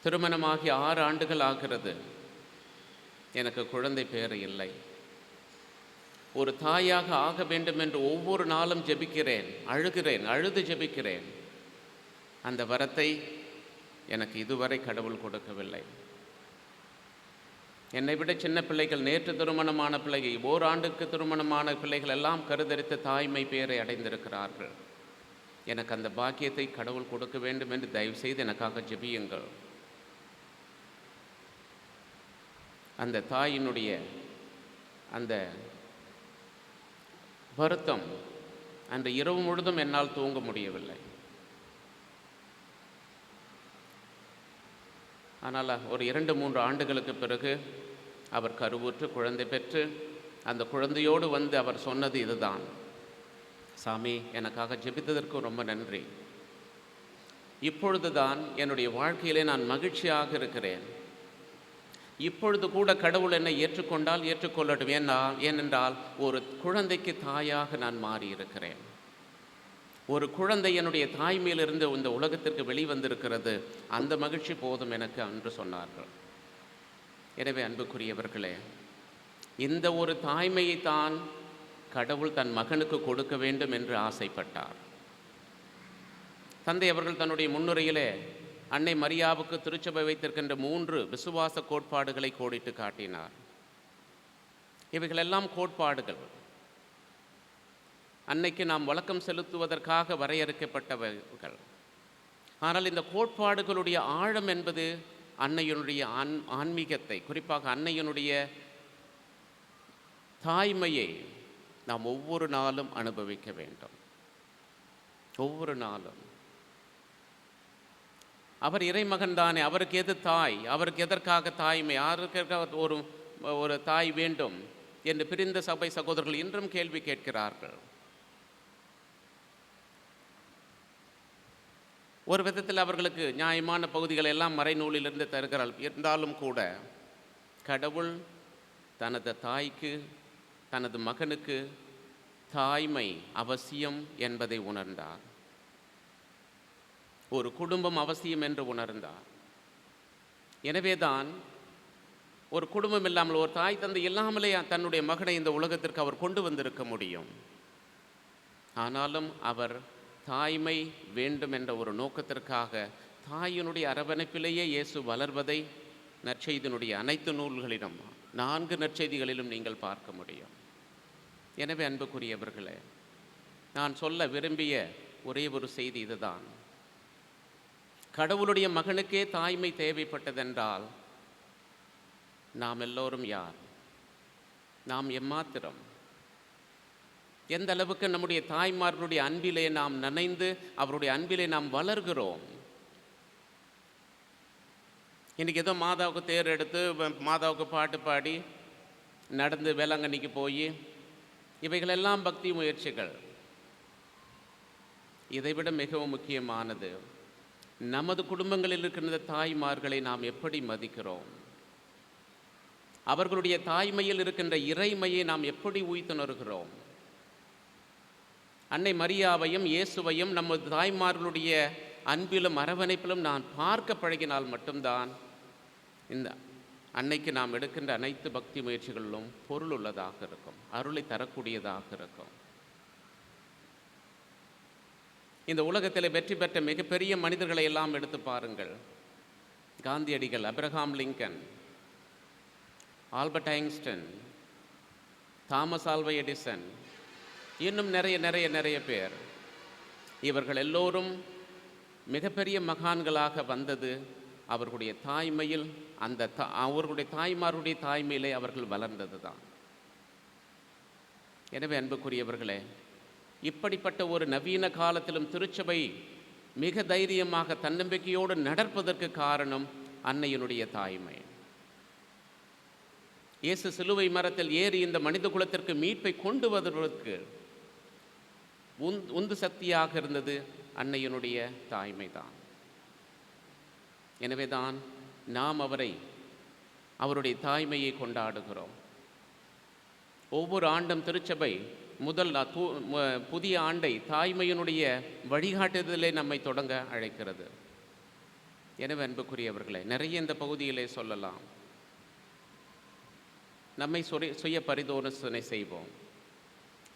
திருமணமாகி 6 ஆண்டுகள் ஆகிறது, எனக்கு குழந்தை பேறு இல்லை. ஒரு தாயாக ஆக வேண்டும் என்று ஒவ்வொரு நாளும் ஜெபிக்கிறேன், அழுது ஜெபிக்கிறேன். அந்த வரத்தை எனக்கு இதுவரை கடவுள் கொடுக்கவில்லை. என்னை விட சின்ன பிள்ளைகள், நேற்று திருமணமான பிள்ளைகள், ஓராண்டுக்கு திருமணமான பிள்ளைகள் எல்லாம் கருதரித்த தாய்மை பேரை அடைந்திருக்கிறார்கள். எனக்கு அந்த பாக்கியத்தை கடவுள் கொடுக்க வேண்டும் என்று தயவு செய்து எனக்காக ஜெபியுங்கள். அந்த தாயினுடைய அந்த வருத்தம் அன்று இரவு முழுதும் என்னால் தூங்க முடியவில்லை. ஆனால் ஒரு 2-3 ஆண்டுகளுக்கு பிறகு அவர் கருவுற்று குழந்தை பெற்று அந்த குழந்தையோடு வந்து அவர் சொன்னது இதுதான், சாமி எனக்காக ஜெபித்ததற்கு ரொம்ப நன்றி. இப்பொழுது தான் என்னுடைய வாழ்க்கையிலே நான் மகிழ்ச்சியாக இருக்கிறேன். இப்பொழுது கூட கடவுள் என்னை ஏற்றுக்கொண்டால் ஏற்றுக்கொள்ளட்டும். ஏனென்றால் ஒரு குழந்தைக்கு தாயாக நான் மாறியிருக்கிறேன். ஒரு குழந்தை என்னுடைய தாய்மையிலிருந்து இந்த உலகத்திற்கு வெளிவந்திருக்கிறது. அந்த மகிழ்ச்சி போதும் எனக்கு என்று சொன்னார்கள். எனவே அன்புக்குரியவர்களே, இந்த ஒரு தாய்மையைத்தான் கடவுள் தன் மகனுக்கு கொடுக்க வேண்டும் என்று ஆசைப்பட்டார். தந்தை அவர்கள் தன்னுடைய முன்னுரையிலே அன்னை மரியாவுக்கு திருச்சபை வைத்திருக்கின்ற 3 விசுவாச கோட்பாடுகளை கோடிட்டு காட்டினார். இவைகளெல்லாம் கோட்பாடுகள், அன்னைக்கு நாம் வழக்கம் செலுத்துவதற்காக வரையறுக்கப்பட்டவர்கள். ஆனால் இந்த கோட்பாடுகளுடைய ஆழம் என்பது அன்னையினுடைய ஆன்மீகத்தை, குறிப்பாக அன்னையினுடைய தாய்மையை நாம் ஒவ்வொரு நாளும் அனுபவிக்க வேண்டும். ஒவ்வொரு நாளும் அவர் இறைமகன் தானே, அவருக்கு எது தாய், அவருக்கு எதற்காக தாய்மை, யாருக்கு ஒரு தாய் வேண்டும் என்று பிரிந்த சபை சகோதரர்கள் இன்றும் கேள்வி கேட்கிறார்கள். ஒரு விதத்தில் அவர்களுக்கு நியாயமான பகுதிகள் எல்லாம் மறைநூலிலிருந்து தருகிறாள். இருந்தாலும் கூட கடவுள் தனது தாய்க்கு, தனது மகனுக்கு தாய்மை அவசியம் என்பதை உணர்ந்தார். ஒரு குடும்பம் அவசியம் என்று உணர்ந்தார். எனவே தான் ஒரு குடும்பம் இல்லாமல், ஒரு தாய் தந்தை இல்லாமலே தன்னுடைய மகனை இந்த உலகத்திற்கு அவர் கொண்டு வந்திருக்க முடியும். ஆனாலும் அவர் தாய்மை வேண்டும் என்ற ஒரு நோக்கத்திற்காக தாயினுடைய அரவணைப்பிலேயே இயேசு வளர்வதை நற்செய்தியினுடைய அனைத்து நூல்களிலும் 4 நற்செய்திகளிலும் நீங்கள் பார்க்க முடியும். எனவே அன்புக்குரியவர்களே, நான் சொல்ல விரும்பிய ஒரே ஒரு செய்தி இதுதான். கடவுளுடைய மகனுக்கே தாய்மை தேவைப்பட்டதென்றால் நாம் எல்லோரும் யார்? நாம் எம்மாத்திரம்? எந்த அளவுக்கு நம்முடைய தாய்மார்களுடைய அன்பிலே நாம் நனைந்து அவருடைய அன்பிலே நாம் வளர்கிறோம். இன்றைக்கி ஏதோ மாதாவுக்கு தேர் எடுத்து மாதாவுக்கு பாட்டு பாடி நடந்து வேளாங்கண்ணிக்கு போய் இவைகளெல்லாம் பக்தி முயற்சிகள். இதைவிட மிகவும் முக்கியமானது, நமது குடும்பங்களில் இருக்கின்ற தாய்மார்களை நாம் எப்படி மதிக்கிறோம்? அவர்களுடைய தாய்மையில் இருக்கின்ற இறைமையை நாம் எப்படி உய்த்துணர்கிறோம்? அன்னை மரியாவையும் இயேசுவையும் நமது தாய்மார்களுடைய அன்பிலும் அரவணைப்பிலும் நான் பார்க்க பழகினால் மட்டும்தான் இந்த அன்னைக்கு நாம் எடுக்கின்ற அனைத்து பக்தி முயற்சிகளிலும் பொருள் உள்ளதாக இருக்கும், அருளை தரக்கூடியதாக இருக்கும். இந்த உலகத்தில் வெற்றி பெற்ற மிகப்பெரிய மனிதர்களை எல்லாம் எடுத்து பாருங்கள். காந்தியடிகள், Abraham Lincoln, Albert Einstein, Thomas Alva Edison, இன்னும் நிறைய பேர். இவர்கள் எல்லோரும் மிகப்பெரிய மகான்களாக வந்தது அவர்களுடைய தாய்மையில், அவர்களுடைய தாய்மாருடைய தாய்மையிலே அவர்கள் வளர்ந்தது தான். எனவே அன்புக்குரியவர்களே, இப்படிப்பட்ட ஒரு நவீன காலத்திலும் திருச்சபை மிக தைரியமாக தன்னம்பிக்கையோடு நடப்பதற்கு காரணம் அன்னையினுடைய தாய்மை. இயேசு சிலுவை மரத்தில் ஏறி இந்த மனித குலத்திற்கு மீட்பை கொண்டு வருவதற்கு உந்து சக்தியாக இருந்தது அன்னையினுடைய தாய்மை தான். எனவே தான் நாம் அவருடைய தாய்மையை கொண்டாடுகிறோம். ஒவ்வொரு ஆண்டும் திருச்சபை புதிய ஆண்டை தாய்மையினுடைய வழிகாட்டுதலே நம்மை தொடங்க அழைக்கிறது. எனவே அன்புக்குரியவர்களே, நிறைய இந்த பகுதியிலே சொல்லலாம். நம்மை சுய பரிசோதனை செய்வோம்.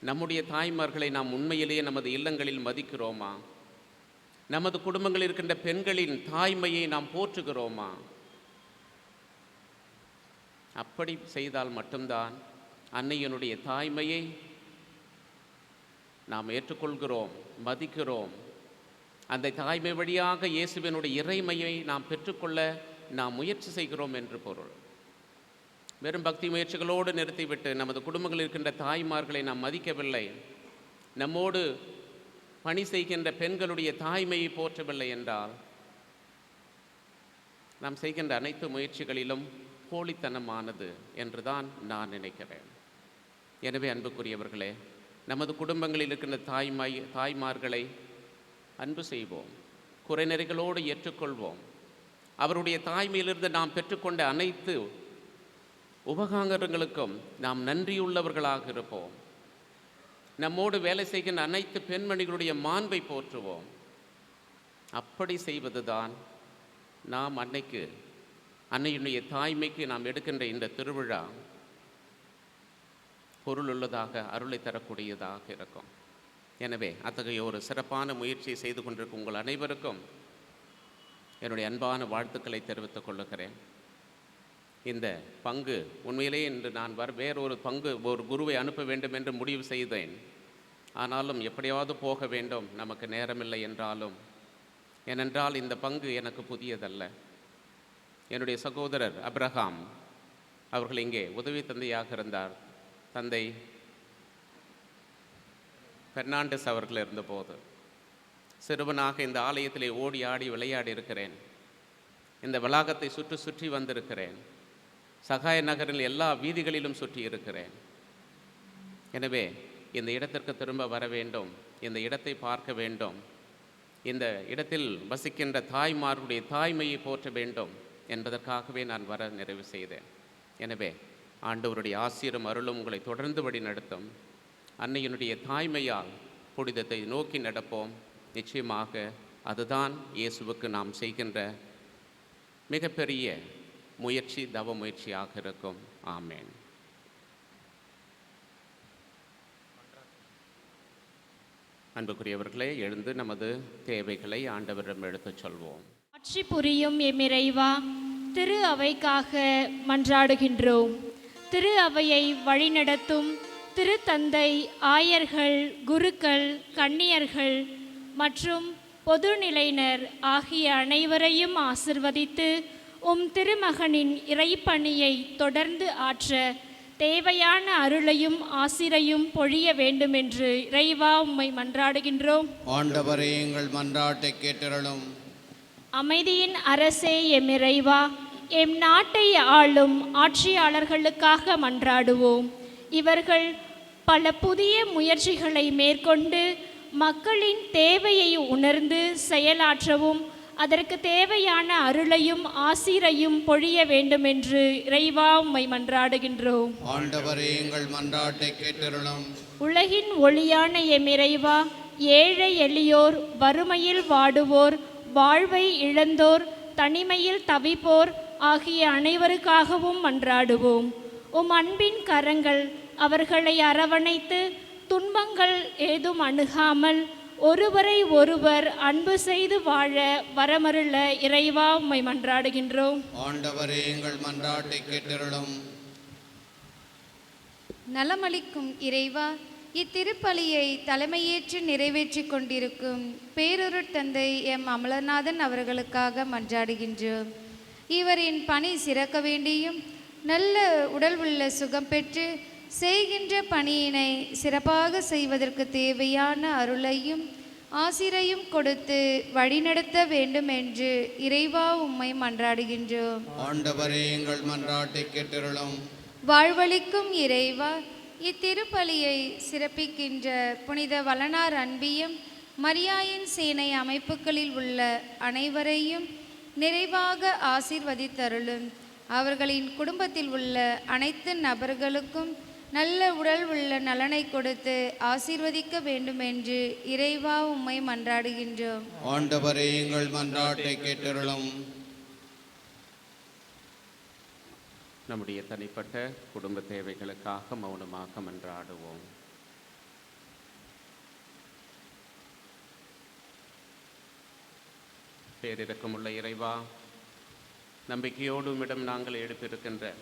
நம்முடைய தாய்மார்களை நாம் உண்மையிலேயே நமது இல்லங்களில் மதிக்கிறோமா? நமது குடும்பங்களில் இருக்கின்ற பெண்களின் தாய்மையை நாம் போற்றுகிறோமா? அப்படி செய்தால் மட்டும்தான் அன்னையினுடைய தாய்மையை நாம் ஏற்றுக்கொள்கிறோம், மதிக்கிறோம். அந்த தாய்மை வழியாக இயேசுவினுடைய இறைமையை நாம் பெற்றுக்கொள்ள நாம் முயற்சி செய்கிறோம் என்று பொருள். வெறும் பக்தி முயற்சிகளோடு நிறுத்திவிட்டு நமது குடும்பங்களில் இருக்கின்ற தாய்மார்களை நாம் மதிக்கவில்லை, நம்மோடு பணி செய்கின்ற பெண்களுடைய தாய்மையை போற்றவில்லை என்றால் நாம் செய்கின்ற அனைத்து முயற்சிகளிலும் போலித்தனமானது என்றுதான் நான் நினைக்கிறேன். எனவே அன்புக்குரியவர்களே, நமது குடும்பங்களில் இருக்கின்ற தாய்மார்களை அன்பு செய்வோம், குறைநெறிகளோடு ஏற்றுக்கொள்வோம். அவருடைய தாய்மையிலிருந்து நாம் பெற்றுக்கொண்ட அனைத்து உபகாரங்களுக்கும் நாம் நன்றியுள்ளவர்களாக இருப்போம். நம்மோடு வேலை செய்கின்ற அனைத்து பெண்மணிகளுடைய மாண்பை போற்றுவோம். அப்படி செய்வதுதான் நாம் அன்னையினுடைய தாய்மைக்கு நாம் எடுக்கின்ற இந்த திருவிழா பொருளுள்ளதாக, அருளை தரக்கூடியதாக இருக்கும். எனவே அத்தகைய ஒரு சிறப்பான முயற்சியை செய்து கொண்டிருக்கும் உங்கள் அனைவருக்கும் என்னுடைய அன்பான வாழ்த்துக்களை தெரிவித்துக் கொள்ளுகிறேன். இந்த பங்கு உண்மையிலேயே இன்று நான் வேறொரு ஒரு குருவை அனுப்ப வேண்டும் என்று முடிவு செய்தேன். ஆனாலும் எப்படியாவது போக வேண்டும், நமக்கு நேரமில்லை என்றாலும். ஏனென்றால் இந்த பங்கு எனக்கு புதியதல்ல. என்னுடைய சகோதரர் அப்ரஹாம் அவர்கள் இங்கே உதவி தந்தையாக இருந்தார். தந்தை பெர்னாண்டஸ் அவர்கள் இருந்தபோது சிறுவனாக இந்த ஆலயத்திலே ஓடி ஆடி விளையாடி இருக்கிறேன். இந்த வளாகத்தை சுற்றி வந்திருக்கிறேன். சகாய நகரில் எல்லா வீதிகளிலும் சுற்றி இருக்கிறேன். எனவே இந்த இடத்திற்கு திரும்ப வர வேண்டும், இந்த இடத்தை பார்க்க வேண்டும், இந்த இடத்தில் வசிக்கின்ற தாய்மார்களுடைய தாய்மையை போற்ற வேண்டும் என்பதற்காகவே நான் வர நிறைவு செய்தேன். எனவே ஆண்டவருடைய ஆசீரும் அருளும் உங்களை தொடர்ந்து வழி நடத்தும். அன்னையினுடைய தாய்மையால் புனிதத்தை நோக்கி நடப்போம். நிச்சயமாக அதுதான் இயேசுவுக்கு நாம் செய்கின்ற மிகப்பெரிய முயற்சி, தவ முயற்சியாக இருக்கும். ஆமேன். அன்புக்குரியவர்களே, எழுந்து நமது தேவைகளை ஆண்டவரிடம் எடுத்துச் சொல்வோம். ஆட்சி புரியும் எம்மிறைவா, திரு அவைக்காக மன்றாடுகின்றோம். திரு அவையை வழிநடத்தும் திருத்தந்தை, ஆயர்கள், குருக்கள், கன்னியர்கள் மற்றும் பொதுநிலையினர் ஆகிய அனைவரையும் ஆசிர்வதித்து திருமகனின் இறைப்பணியை தொடர்ந்து ஆற்ற தேவையான அருளையும் ஆசிரையும் பொழிய வேண்டுமென்று இறைவா உம்மை மன்றாடுகின்றோம். ஆண்டவரே, எங்கள் மன்றாட்டை கேட்டருளும். அமைதியின் அரசே எம் இறைவா, எம் நாட்டை ஆளும் ஆட்சியாளர்களுக்காக மன்றாடுவோம். இவர்கள் பல புதிய முயற்சிகளை மேற்கொண்டு மக்களின் தேவையை உணர்ந்து செயலாற்றவும் அதற்கு தேவையான அருளையும் ஆசிரையும் பொழிய வேண்டுமென்று இறைவா உம்மை மன்றாடுகின்றோம். ஆண்டவரே, எங்கள் மன்றாட்டை கேட்டருளும். உலகின் ஒளியான எம் இறைவா, ஏழை எளியோர், வறுமையில் வாடுவோர், வாழ்வை இழந்தோர், தனிமையில் தவிப்போர் ஆகிய அனைவருக்காகவும் மன்றாடுவோம். அன்பின் கரங்கள் அவர்களை அரவணைத்து துன்பங்கள் ஏதும் அணுகாமல் ஒருவரை ஒருவர் அன்பு செய்து வாழ வரமருள இறைவா உம்மை மன்றாடுகின்றோம். ஆண்டவரே, எங்கள் மன்றாட்டை கேட்டருளும். நலமளிக்கும் இறைவா, இத்திருப்பலியை தலைமையேற்று நிறைவேற்றி கொண்டிருக்கும் பேரொருட் தந்தை எம் அமலநாதன் அவர்களுக்காக மன்றாடுகின்றோம். இவரின் பணி சிறக்க வேண்டியும் நல்ல உடல் உள்ள சுகம் பெற்று செய்கின்ற பணியினை சிறப்பாக செய்வதற்கு தேவையான அருளையும் ஆசிரையும் கொடுத்து வழிநடத்த வேண்டும் என்று இறைவா உம்மை மன்றாடுகின்றோம். ஆண்டவரே, எங்கள் மன்றாட்டை கேட்டருளும். வாழ்வளிக்கும் இறைவா, இத்திருப்பலியை சிறப்பிக்கின்ற புனித வளனார் அன்பியும் மரியாயின் சேனை அமைப்புகளில் உள்ள அனைவரையும் நிறைவாக ஆசீர்வதித்தருளும். அவர்களின் குடும்பத்தில் உள்ள அனைத்து நபர்களுக்கும் நல்ல உடல் உள்ள நலனை கொடுத்து ஆசீர்வதிக்க வேண்டும் என்று இறைவா உம்மை மன்றாடுகின்றோம். ஆண்டவரே, எங்கள் மன்றாட்டை கேட்டருளும். நம்முடைய தனிப்பட்ட குடும்ப தேவைகளுக்காக மௌனமாக மன்றாடுவோம். பேரிரக்கமுள்ள இறைவா, நம்பிக்கையோடு உம்மிடம் நாங்கள் எடுப்பிருக்கின்ற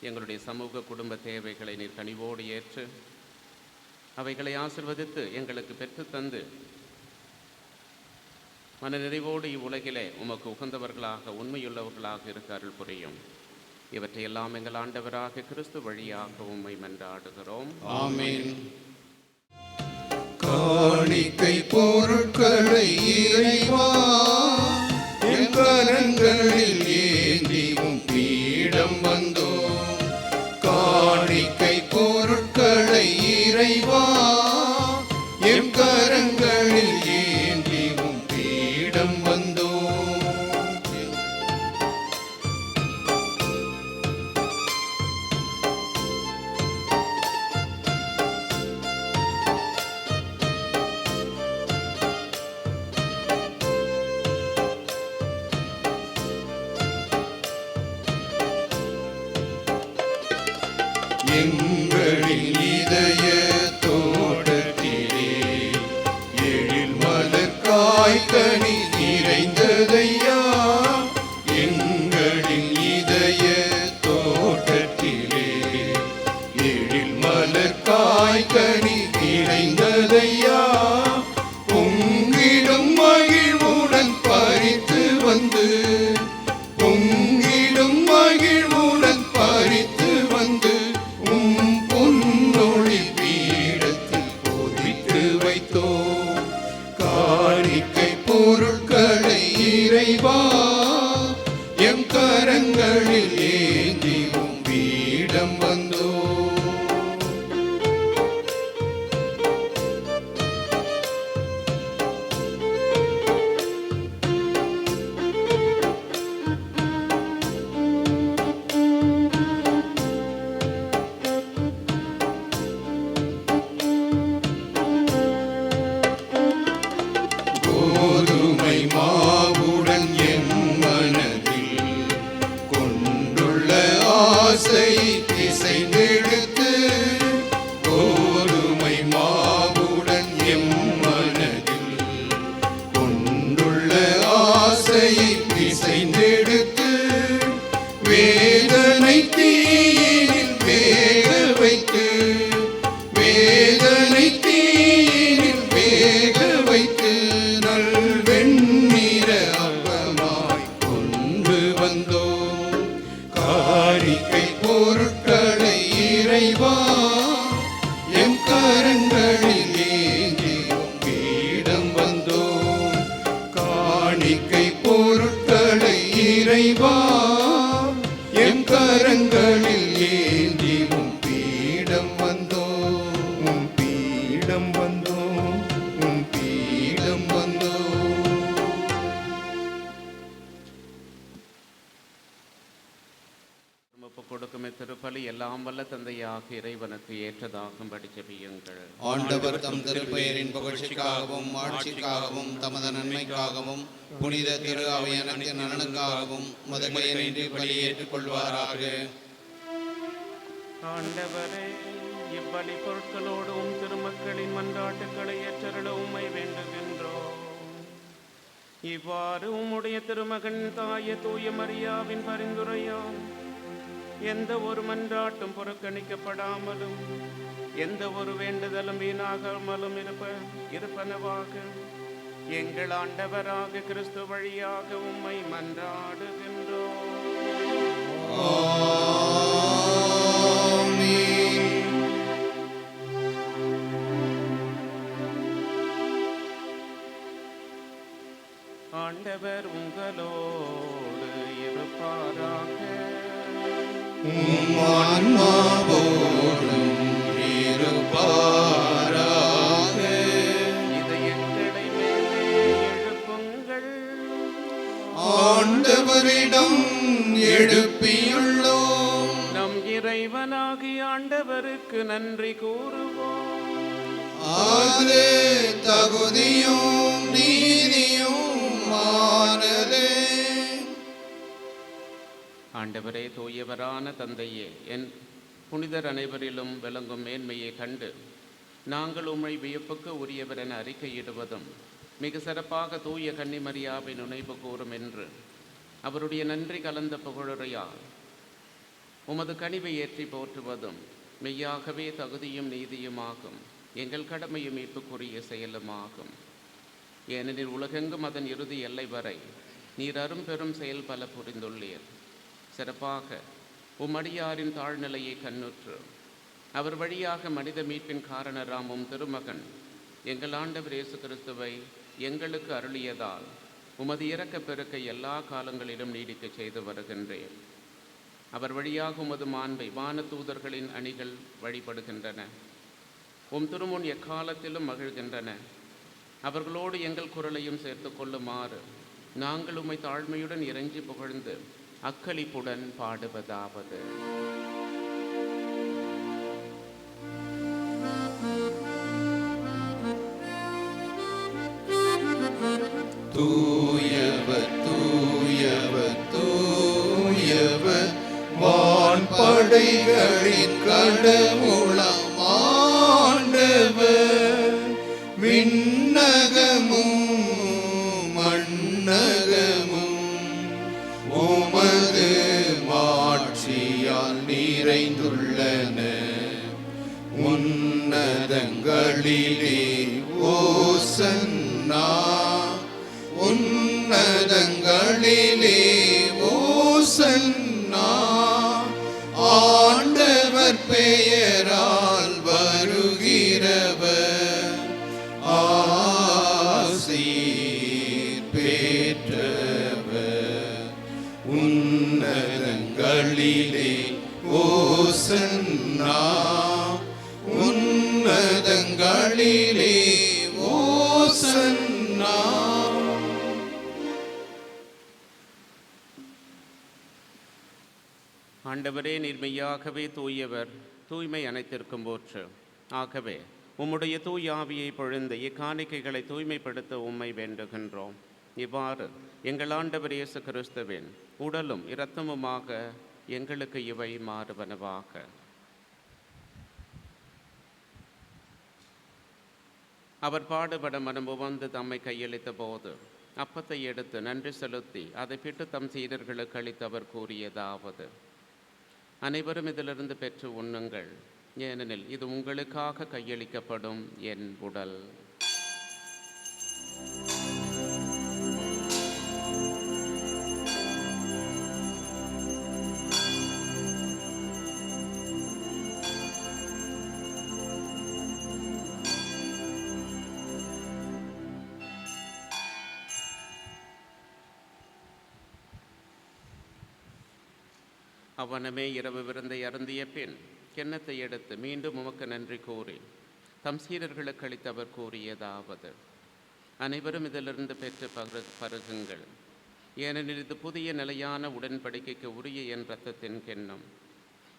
எங்களுடைய சமூக குடும்ப தேவைகளை நீர் கனிவோடு ஏற்று அவைகளை ஆசிர்வதித்து எங்களுக்கு பெற்று தந்து மனநிறைவோடு இவ்வுலகிலே உமக்கு உகந்தவர்களாக உண்மையுள்ளவர்களாக இருக்க அருள் புரியும். இவற்றையெல்லாம் எங்கள் ஆண்டவராக கிறிஸ்து வழியாக உம்மை மன்றாடுகிறோம். ஆமென். காணிக்கை பொருட்களை இறைவா என் கரங்களில் ஏந்தியும் பீடம் வந்தோ. காணிக்கை பொருட்களை இறைவா என் கரங்களில் ஏந்தியும் பீடம் வந்தோ. எங்களின் இதய தோட்டத்திலே எழில் மலர் காய்கனி நிறைந்ததையா. எங்களின் இதய தோட்டத்திலே எழில் மலர் காய்கனி நிறைந்ததையா. பொங்கிடும் மகிழ்வுடன் பறித்து வந்து, பொங்கிடும் மகிழ்வுடன் பறித்து வந்து பொன்னொழி பீடத்தில் பொதித்து வைத்தோ. காணிக்கை பொருட்களை இறைவா எம் கரங்களில் ஏந்தியும் பீடம் வந்தோ. இறைவா எம் கரங்களில் ஏந்தி உம்மிடம் வந்தோம். காணிக்கை பொருட்களை இறைவா எம் கரங்களில் ஏந்தி உம் பீடம் வந்தோம். உம் பீடம் வந்தோம். உம் பீடம் வந்தோம். கொடுக்கும் திருப்பலி எல்லாம் வல்ல தந்தையாக இறைவனுக்கு ஏற்றதாகும்படி ஜெபியுங்கள். ஆண்டவர் தம் திருப்பெயரின் புகழ்ச்சிக்காகவும் ஆட்சிக்காகவும் தமது நன்மைக்காகவும் புனித திரு அவையனத்தின் நலனுக்காகவும் முதலின்றி பலி ஏற்றுக்கொள்வாராக. ஆண்டவரே, இப்பலி பொருட்களோடும் திருமக்களின் மன்றாட்டுக்களை ஏற்றருள உம்மை வேண்டுகின்றோம். இவ்வாறு உம்முடைய திருமகன் தாய தூய மரியாவின் பரிந்துரையால் எந்த ஒரு மன்றாட்டும் புறக்கணிக்கப்படாமலும் எந்த ஒரு வேண்டுதலும் வீணாகாமலும் இருப்பனவாக எங்கள் ஆண்டவராக கிறிஸ்து வழியாக உம்மை மன்றாடுகின்றோம். ஆண்டவர் உங்களோடு இருப்பாராக. ஆன்மாவோடும் இருப்பாராக. இதயங்களை மேலே எழுப்புங்கள். ஆண்டவரிடம் எழுப்பியுள்ளோம். நம் இறைவனாகிய ஆண்டவருக்கு நன்றி கூறுவோம். அது தகுதியும் நீதியும் ஆனதே. ஆண்டவரே, தூயவரான தந்தையே, என் புனிதர் அனைவரிலும் விளங்கும் மேன்மையை கண்டு நாங்கள் உம்மை வியப்புக்கு உரியவர் என அறிக்கையிடுவதும் மிக சிறப்பாக தூய கன்னிமரியாவை நினைவு கூறும் என்று அவருடைய நன்றி கலந்த புகழுரையால் உமது கனிவை ஏற்றி போற்றுவதும் மெய்யாகவே தகுதியும் நீதியுமாகும், எங்கள் கடமையும் மீட்புக்குரிய செயலுமாகும். ஏனெனில் உலகெங்கும் அதன் இறுதி எல்லை வரை நீர் அரும்பெரும் செயல் பல புரிந்துள்ளீர். சிறப்பாக உம்மடியாரின் தாழ்நிலையை கண்ணுற்று அவர் வழியாக மனித மீட்பின் காரணராமும் திருமகன் எங்கள் ஆண்டவர் இயேசு கிறிஸ்துவை எங்களுக்கு அருளியதால் உமது இரக்க பெருக்க எல்லா காலங்களிலும் நீடிக்க செய்து வருகின்றேன். அவர் வழியாக உமது மாண்பை வான தூதர்களின் அணிகள் வழிபடுகின்றன. உம் திருமுன் எக்காலத்திலும் மகிழ்கின்றன. அவர்களோடு எங்கள் குரலையும் சேர்த்து கொள்ளுமாறு நாங்கள் உம்மை தாழ்மையுடன் இறைஞ்சி புகழ்ந்து அக்களிப்புடன் பாடுவதாவது. தூயவர் தூயவர் தூயவர் வான்படைகளின் கடவுளாம் ஆண்டவர். விண்ணகமும் மண்ணகமும் உமது மாட்சியால் நிறைந்துள்ளன. உன்னதங்களிலே ஓசன்னா. உன்னதங்களிலே ஓசன்னா. ஆண்டவர் பெயரால் வருகிறவர் ஆசீர் பெற்றவர். உன்னதங்களிலே ஓசன்னா. உன்னதங்களிலே ஓசன்னா. ஆண்டவரே, நீர்மையாகவே தூயவர், தூய்மை அனைத்திற்கும் போற்று. ஆகவே உம்முடைய தூய ஆவியை பொழிந்து இக்காணிக்கைகளை தூய்மைப்படுத்த உம்மை வேண்டுகின்றோம். இவ்வாறு எங்கள் ஆண்டவர் இயேசு கிறிஸ்துவின் உடலும் இரத்தமுமாக எங்களுக்கு இவை மாறுவனவாக. அவர் பாடுபட மனம் உவந்து தம்மை கையளித்த போது அப்பத்தை எடுத்து நன்றி செலுத்தி அதை பிட்டு தம் சீடர்களுக்கு அளித்து அவர் கூறியதாவது: அனைவரும் இதிலிருந்து பெற்று உண்ணுங்கள், ஏனெனில் இது உங்களுக்காக கையளிக்கப்படும் என் உடல். அவனமே இரவு விருந்தை அருந்திய பின் கிண்ணத்தை எடுத்து மீண்டும் உமக்கு நன்றி கூறி தம் சீடர்களுக்கு அளித்து அவர் கூறியதாவது: அனைவரும் இதிலிருந்து பெற்று பருகுங்கள், ஏனெனில் இது புதிய நிலையான உடன்படிக்கைக்கு உரிய என் இரத்தத்தின் கிண்ணம்.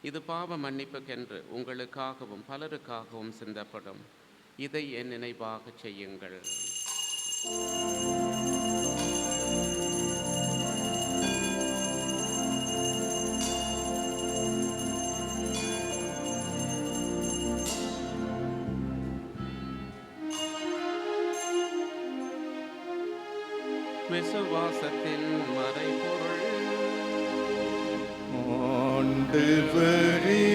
இது பாவ மன்னிப்புக்கென்று உங்களுக்காகவும் பலருக்காகவும் சிந்தப்படும். இதை என் நினைவாக செய்யுங்கள். விசுவாசத்தின் மறைபொருள். ஆண்டவரே,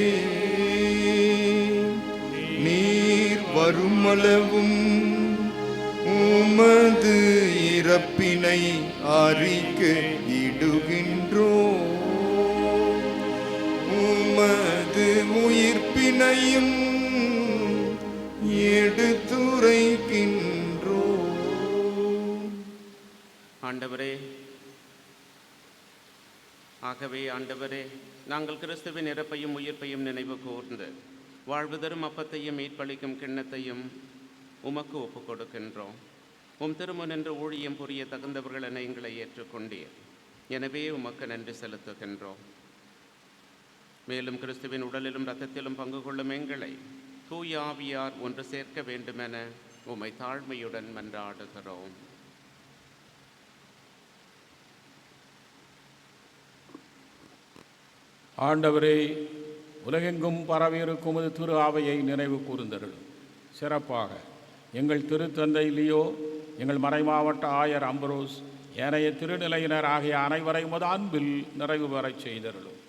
நீர் வருமளவும் உமது இறப்பினை அறிக்கையிடுகின்றோம், உமது உயிர்ப்பினையும் எடுத்துரைக்கின்றோம். ஆண்டவரே, நாங்கள் கிறிஸ்துவின் இறப்பையும் உயிர்ப்பையும் நினைவு கூர்ந்து வாழ்வு தரும் அப்பத்தையும் மீட்பளிக்கும் கிண்ணத்தையும் உமக்கு ஒப்புக் கொடுக்கின்றோம். உம் திருமுன் என்று ஊழியம் புரிய தகுந்தவர்கள் என எங்களை ஏற்றுக்கொண்டீர். எனவே உமக்கு நன்றி செலுத்துகின்றோம். மேலும் கிறிஸ்துவின் உடலிலும் இரத்தத்திலும் பங்கு கொள்ளும் எங்களை தூய ஆவியார் ஒன்று சேர்க்க வேண்டுமென உம்மை தாழ்மையுடன் மன்றாடுகிறோம். ஆண்டவரே, உலகெங்கும் பரவியிருக்கும் இது திரு ஆவையை நினைவு கூர்ந்தருள். சிறப்பாக எங்கள் திருத்தந்தை லியோ, எங்கள் மறைமாவட்ட ஆயர் அம்பரோஸ், ஏனைய திருநிலையினர் ஆகிய அனைவரையும் அன்பில் நிறைவு பெறச் செய்தருளும்.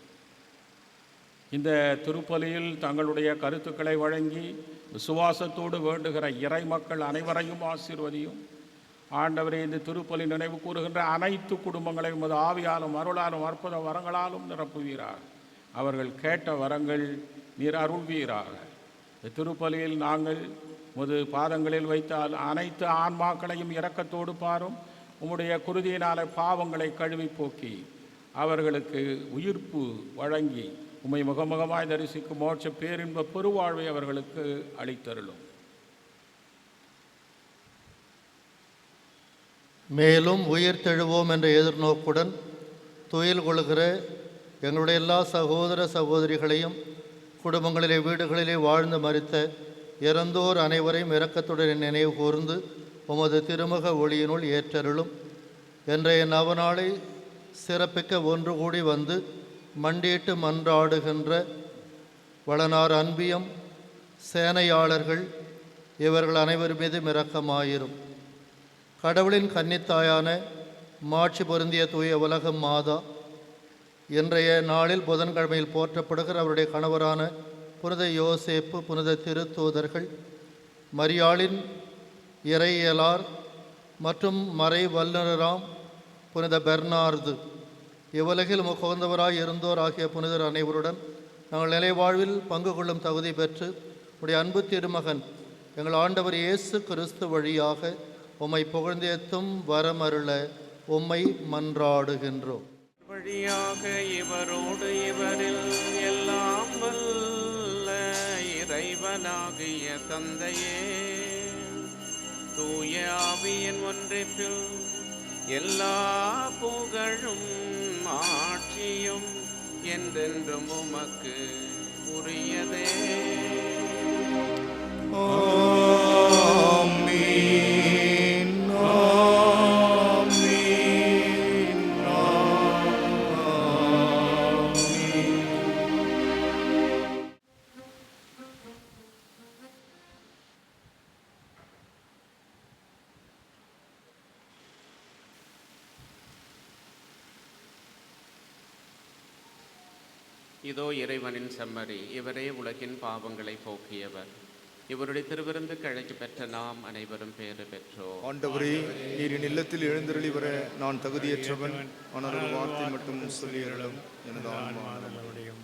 இந்த திருப்பலியில் தங்களுடைய கருத்துக்களை வழங்கி விசுவாசத்தோடு வேண்டுகிற இறை மக்கள் அனைவரையும் ஆசீர்வதியும். ஆண்டவரே, இந்த திருப்பலி நினைவு கூறுகின்ற அனைத்து குடும்பங்களையும் உமது ஆவியாலும் அருளாலும் அற்புத வரங்களாலும் நிரப்புவீராக. அவர்கள் கேட்ட வரங்கள் நீர் அருள்வீராக. இந்த திருப்பலியில் நாங்கள் உமது பாதங்களில் வைத்தால் அனைத்து ஆன்மாக்களையும் இரக்கத்தோடு பாரும். உம்முடைய குருதியினால பாவங்களை கழுவி போக்கி அவர்களுக்கு உயிர்ப்பு வழங்கி உம்மை முகமுகமாய் தரிசிக்கும் மோட்ச பேரின்ப பெருவாழ்வை அவர்களுக்கு அளித்தருளும். மேலும் உயிர்த்தெழுவோம் என்ற எதிர்நோக்குடன் துயில் கொள்கிற எங்களுடைய எல்லா சகோதர சகோதரிகளையும், குடும்பங்களிலே வீடுகளிலே வாழ்ந்து மரித்த இறந்தோர் அனைவரையும் இரக்கத்துடன் நினைவு கூர்ந்து உமது திருமுக ஒளியினுள் ஏற்றருளும். என்ற நவநாளை சிறப்பிக்க ஒன்று கூடி வந்து மண்டியிட்டு மன்றாடுகின்ற வளனார் அன்பியம் சேனையாளர்கள் இவர்கள் அனைவர் மீதும் இரக்கமாயிரும். கடவுளின் கன்னித்தாயான மாட்சி பொருந்திய தூய உலகம் மாதா, இன்றைய நாளில் புதன்கிழமையில் போற்றப்படுகிற அவருடைய கணவரான புனித யோசேப்பு, புனித திருத்தூதர்கள், மரியாளின் இறையியலார் மற்றும் மறை வல்லுநராம் புனித பெர்னார்து, இவ்வுலகில் முகந்தவராய் இருந்தோர் ஆகிய புனிதர் அனைவருடன் நாங்கள் நிலைவாழ்வில் பங்கு கொள்ளும் தகுதி பெற்று உடைய அன்பு திருமகன் எங்கள் ஆண்டவர் இயேசு கிறிஸ்து வழியாக உம்மை புகழ்ந்தேத்தும் வரமருள உம்மை மன்றாடுகின்றோம். வழியாக இவரோடு இவரில் எல்லாம் வல்ல இறைவனாகிய தந்தையே, தூய ஆவியின் ஒன்றிப்பில் எல்லா புகழும் ஆட்சியும் என்றென்றும் உமக்கு உரியதே. ஆமென், ஆமென், ஆமென். இதோ இறைவனின் செம்மறி, இவரே உலகின் பாவங்களை போக்கியவர். இவருடைய திருவிருந்துக்கு அழைத்து பெற்ற நாம் அனைவரும் பேறு பெற்றோம். ஆண்டவரே, நீரின் இல்லத்தில் எழுந்தருளி வர நான் தகுதியற்றவன், ஆனால் ஒரு வார்த்தை மட்டும் சொல்லியருளும், எனது ஆன்மா நலமடையும்.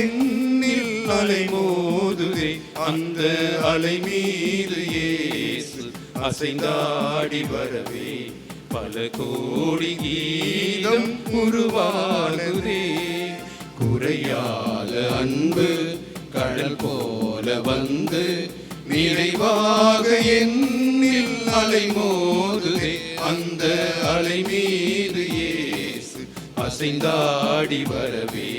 என்னில் அலை மோதுதே, அந்த அலை மீது இயேசு அசைந்தாடி வரவே பல கோடி கீதம் உருவாகுதே. குறையாத அன்பு கடல் போல வந்து நிறைவாக என்னில் அலை மோதுதே. அந்த அலை மீது இயேசு அசைந்தாடி வரவே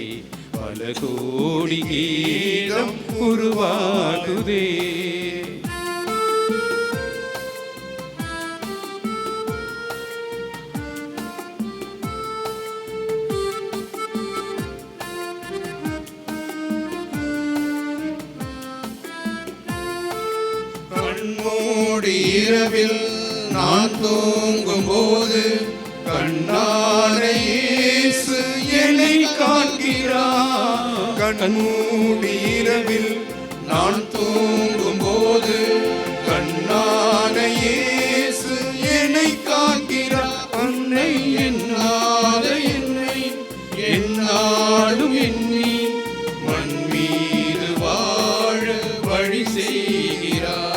பல கோடி கீதம் உருவாகுதே. கண்மூடி இரவில் நான் தூங்கும் போது கண்ணான இயேசு என்னை காண்கிறார். கண்மூடி இரவில் நான் தூங்கும் போது கண்ணான இயேசு என்னை காண்கிறார். அன்னை என்னாத என்னை என்னாலும் எண்ணி மண் மீது வாழ வழி செய்கிறார்.